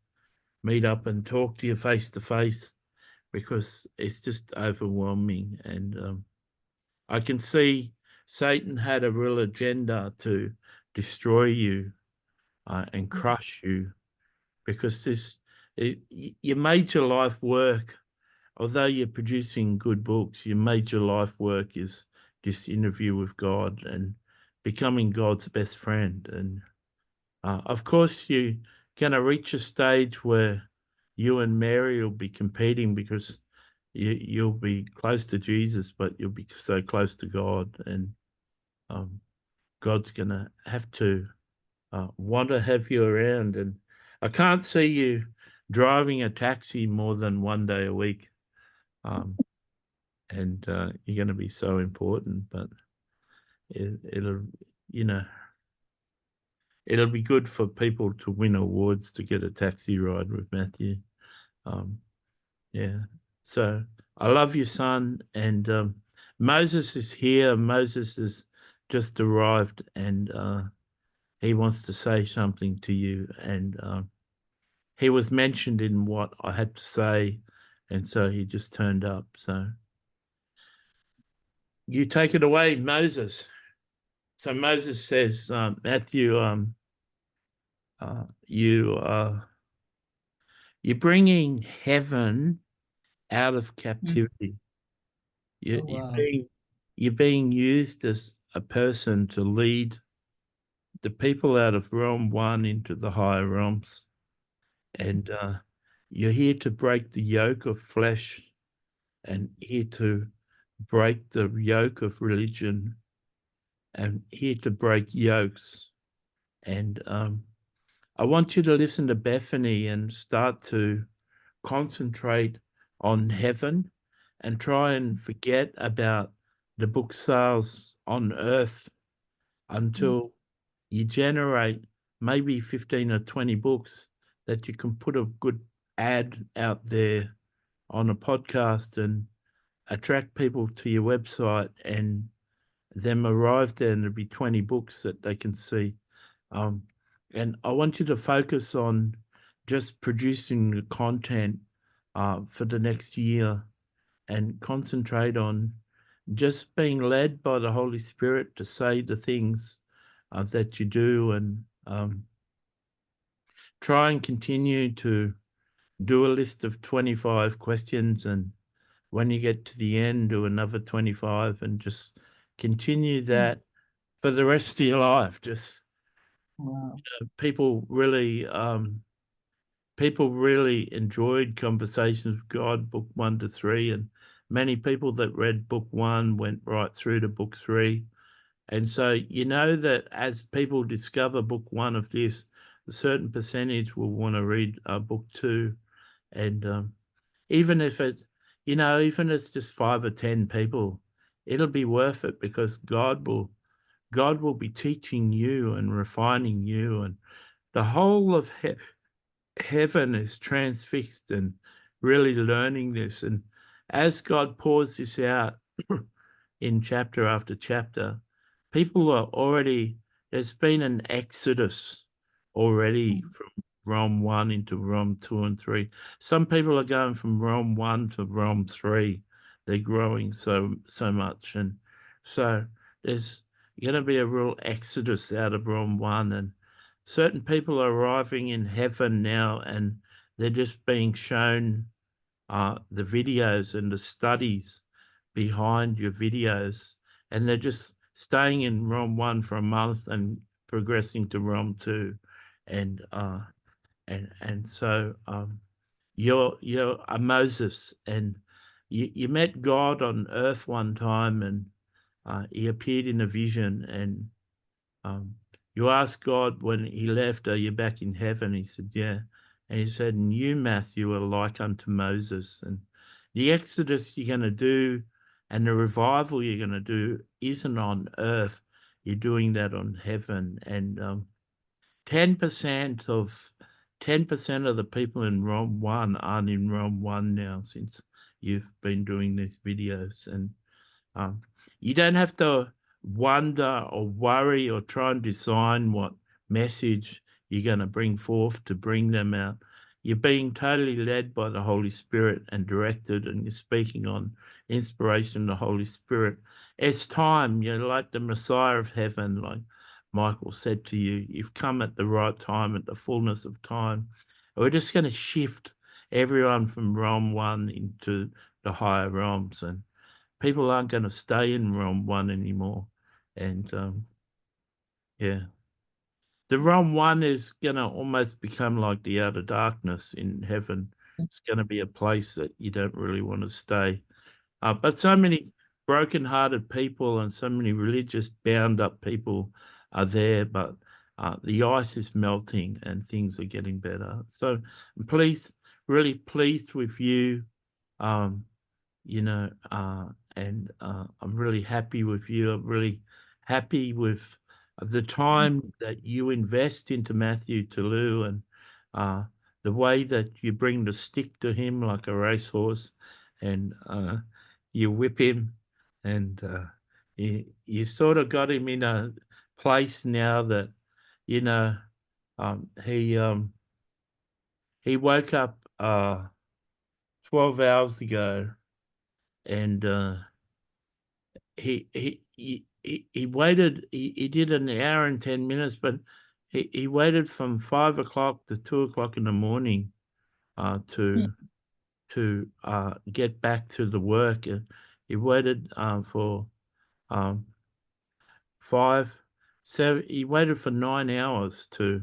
meet up and talk to you face to face, because it's just overwhelming. And I can see Satan had a real agenda to destroy you and crush you, because your major life work, although you're producing good books, your major life work is this interview with God and becoming God's best friend. And of course, you're going to reach a stage where you and Mary will be competing, because you'll be close to Jesus, but you'll be so close to God, and God's going to have to want to have you around. And I can't see you driving a taxi more than one day a week. And you're going to be so important, but it'll, you know, it'll be good for people to win awards to get a taxi ride with Matthew. Yeah. So I love you, son. And Moses is here. Moses has just arrived, and he wants to say something to you. And he was mentioned in what I had to say, and so he just turned up. So you take it away, Moses. So Moses says, Matthew, you're bringing heaven out of captivity.
Oh, wow.
You're being used as a person to lead the people out of realm 1 into the higher realms. And you're here to break the yoke of flesh, and here to break the yoke of religion, and here to break yokes. And I want you to listen to Bethany and start to concentrate on heaven, and try and forget about the book sales on earth until you generate maybe 15 or 20 books that you can put a good ad out there on a podcast and attract people to your website, and them arrive there, and there'll be 20 books that they can see. And I want you to focus on just producing the content for the next year, and concentrate on just being led by the Holy Spirit to say the things that you do, and try and continue to do a list of 25 questions, and when you get to the end, do another 25, and just continue that for the rest of your life. Just
Wow.
people really enjoyed Conversations with God, book 1 to 3, and many people that read book 1 went right through to book 3. And so you know that as people discover book 1 of this, a certain percentage will want to read book 2. And even if it's, even if it's just 5 or 10 people, it'll be worth it, because God will be teaching you and refining you, and the whole of heaven is transfixed and really learning this. And as God pours this out in chapter after chapter, people are already, there's been an exodus already from realm 1 into realm 2 and 3. Some people are going from realm 1 to realm 3. They're growing so much. And so there's going to be a real exodus out of realm 1, and certain people are arriving in heaven now, and they're just being shown the videos and the studies behind your videos, and they're just staying in realm 1 for a month and progressing to realm 2. And so you're a Moses, and you met God on earth one time, and he appeared in a vision, and you asked God when he left, are you back in heaven? He said, yeah. And he said, and you, Matthew, are like unto Moses. And the exodus you're going to do and the revival you're going to do isn't on earth. You're doing that on heaven. And 10% of the people in realm 1 aren't in realm 1 now, since you've been doing these videos. And you don't have to wonder or worry or try and design what message you're going to bring forth to bring them out. You're being totally led by the Holy Spirit and directed, and you're speaking on inspiration of the Holy Spirit. it's time. You're like the Messiah of heaven, like Michael said to you. You've come at the right time, at the fullness of time. We're just going to shift everyone from realm 1 into the higher realms, and people aren't going to stay in realm 1 anymore. And yeah, the realm 1 is going to almost become like the outer darkness in heaven. It's going to be a place that you don't really want to stay. But so many broken-hearted people and so many religious bound-up people are there, but the ice is melting and things are getting better. So I'm really pleased with you, you know, and I'm really happy with you. I'm really happy with the time that you invest into Matthew Toulouse, and the way that you bring the stick to him like a racehorse, and you whip him, and you sort of got him in a place now that, you know, he woke up 12 hours ago, and he waited. He did an hour and 10 minutes, but he waited from 5 o'clock to 2 o'clock in the morning to get back to the work. And he waited for he waited for 9 hours to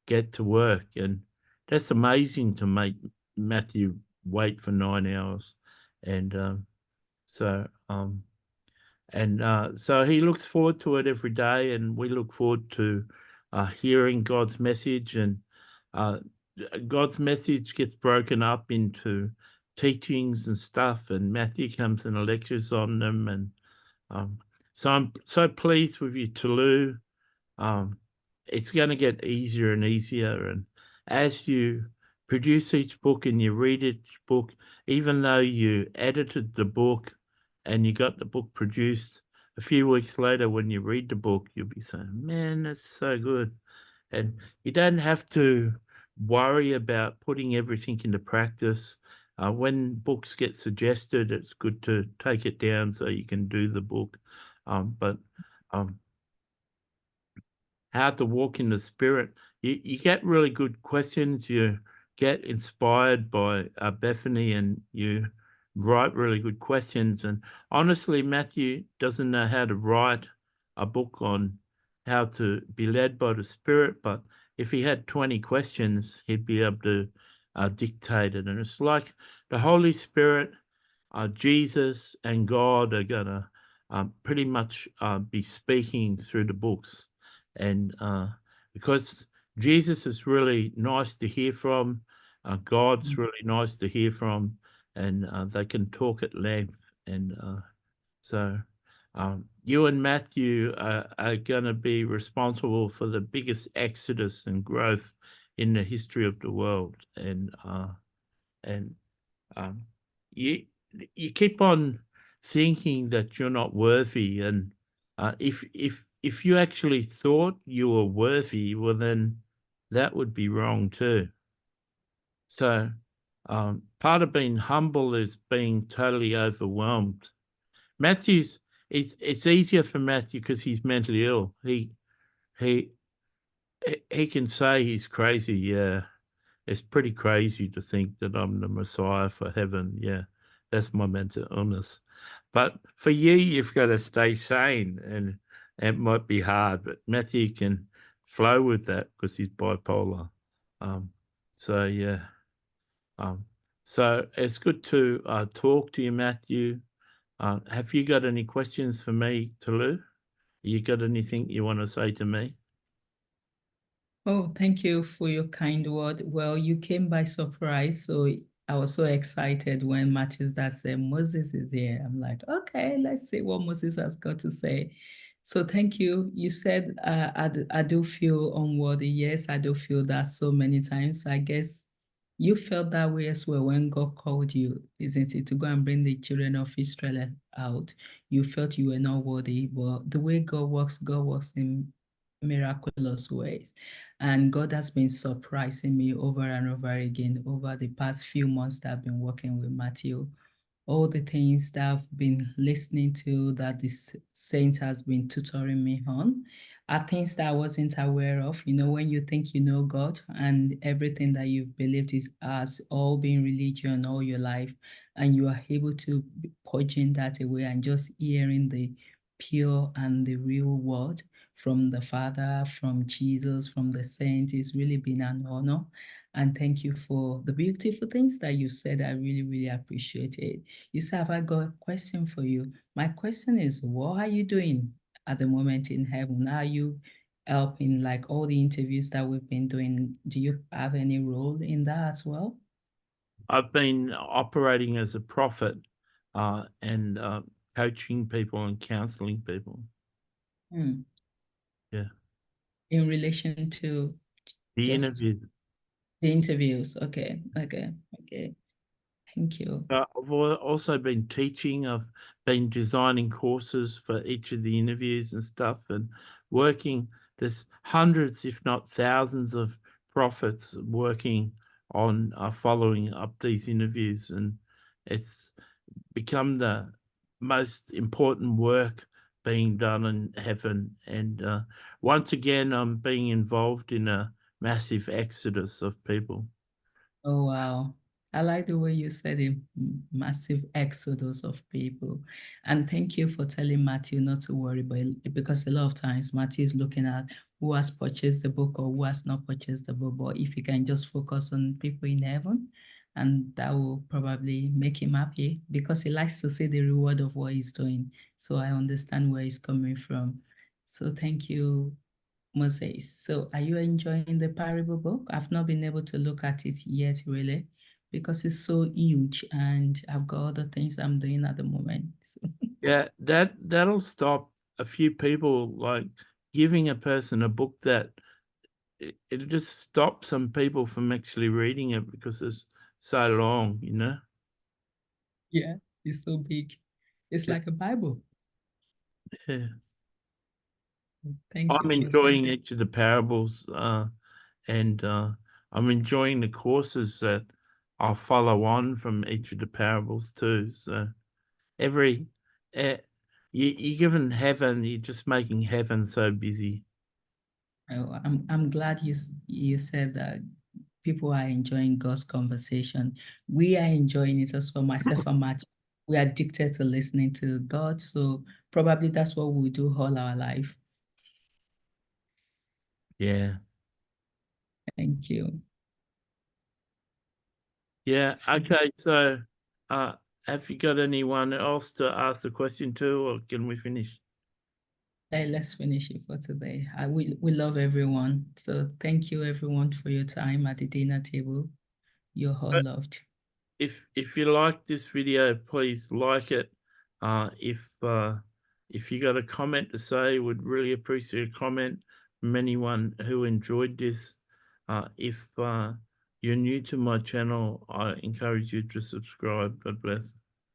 get to work, and that's amazing to make Matthew wait for 9 hours. And so so he looks forward to it every day, and we look forward to hearing God's message. And God's message gets broken up into teachings and stuff, and Matthew comes and lectures on them. And so I'm so pleased with you, Toulouse. It's going to get easier and easier, and as you produce each book and you read each book, even though you edited the book and you got the book produced, a few weeks later when you read the book, you'll be saying, man, that's so good. And you don't have to worry about putting everything into practice. When books get suggested, it's good to take it down so you can do the book. But how to walk in the spirit, you get really good questions. You get inspired by Bethany, and you write really good questions. And honestly, Matthew doesn't know how to write a book on how to be led by the Spirit, but if he had 20 questions, he'd be able to dictate it. And it's like the Holy Spirit, Jesus, and God are going to pretty much be speaking through the books. And because Jesus is really nice to hear from, God's really nice to hear from, and they can talk at length. And so you and Matthew are going to be responsible for the biggest exodus and growth in the history of the world. And you keep on thinking that you're not worthy, and if you actually thought you were worthy, well, then that would be wrong too. So part of being humble is being totally overwhelmed. It's easier for Matthew because he's mentally ill. He can say he's crazy. Yeah, it's pretty crazy to think that I'm the Messiah for heaven. Yeah, that's my mental illness. But for you, you've got to stay sane, and it might be hard, but Matthew can flow with that because he's bipolar. So yeah. So it's good to talk to you, Matthew. Have you got any questions for me, Toulouse? You got anything you want to say to me?
Oh, thank you for your kind word. Well, you came by surprise, so I was so excited when Matthew that said Moses is here. I'm like, okay, let's see what Moses has got to say. So thank you. You said I do feel unworthy. Yes, I do feel that so many times. I guess you felt that way as well when God called you, isn't it, to go and bring the children of Israel out. You felt you were not worthy, but the way God works in miraculous ways. And God has been surprising me over and over again over the past few months that I've been working with Matthew. all the things that I've been listening to, that this saint has been tutoring me on, are things that I wasn't aware of. You know, when you think you know God and everything that you've believed is has all been religion all your life, and you are able to be purging that away and just hearing the pure and the real word from the Father, from Jesus, from the saints, it's really been an honor. And thank you for the beautiful things that you said. I really, really appreciate it. You said, have I got a question for you? My question is, what are you doing at the moment in heaven? Are you helping like all the interviews that we've been doing? Do you have any role in that as well?
I've been operating as a prophet and coaching people and counseling people.
Hmm.
Yeah.
In relation to
The
just
interview.
the interviews. Okay, okay, okay. Thank you.
I've also been teaching. I've been designing courses for each of the interviews and stuff, and working. There's hundreds, if not thousands, of prophets working on following up these interviews, and it's become the most important work being done in heaven. And once again, I'm being involved in a massive exodus of people.
Oh, wow. I like the way you said a massive exodus of people. And thank you for telling Matthew not to worry, because a lot of times Matthew is looking at who has purchased the book or who has not purchased the book. But if you can just focus on people in heaven, and that will probably make him happy because he likes to see the reward of what he's doing. So I understand where he's coming from. So thank you, Moses. So are you enjoying the parable book? I've not been able to look at it yet, really, because it's so huge and I've got other things I'm doing at the moment. So,
Yeah, that'll stop a few people, like giving a person a book that it'll just stop some people from actually reading it because it's so long, you know?
yeah, it's so big. It's
Yeah.
like a Bible.
Yeah.
Thank you,
I'm
Moses.
enjoying each of the parables, and I'm enjoying the courses that I'll follow on from each of the parables too. So every uh, you're given heaven, you're just making heaven so busy.
Oh, I'm glad you said that people are enjoying God's conversation. We are enjoying it as for myself and Matt. We are addicted to listening to God. So probably that's what we do all our life.
Yeah.
Thank you.
Yeah. Okay. So, uh, have you got anyone else to ask the question to, or can we finish?
Hey, let's finish it for today. We love everyone. So thank you everyone for your time at the dinner table. You're all loved.
If you like this video, please like it. If you got a comment to say, would really appreciate a comment from anyone who enjoyed this. If you're new to my channel, I encourage you to subscribe. God bless.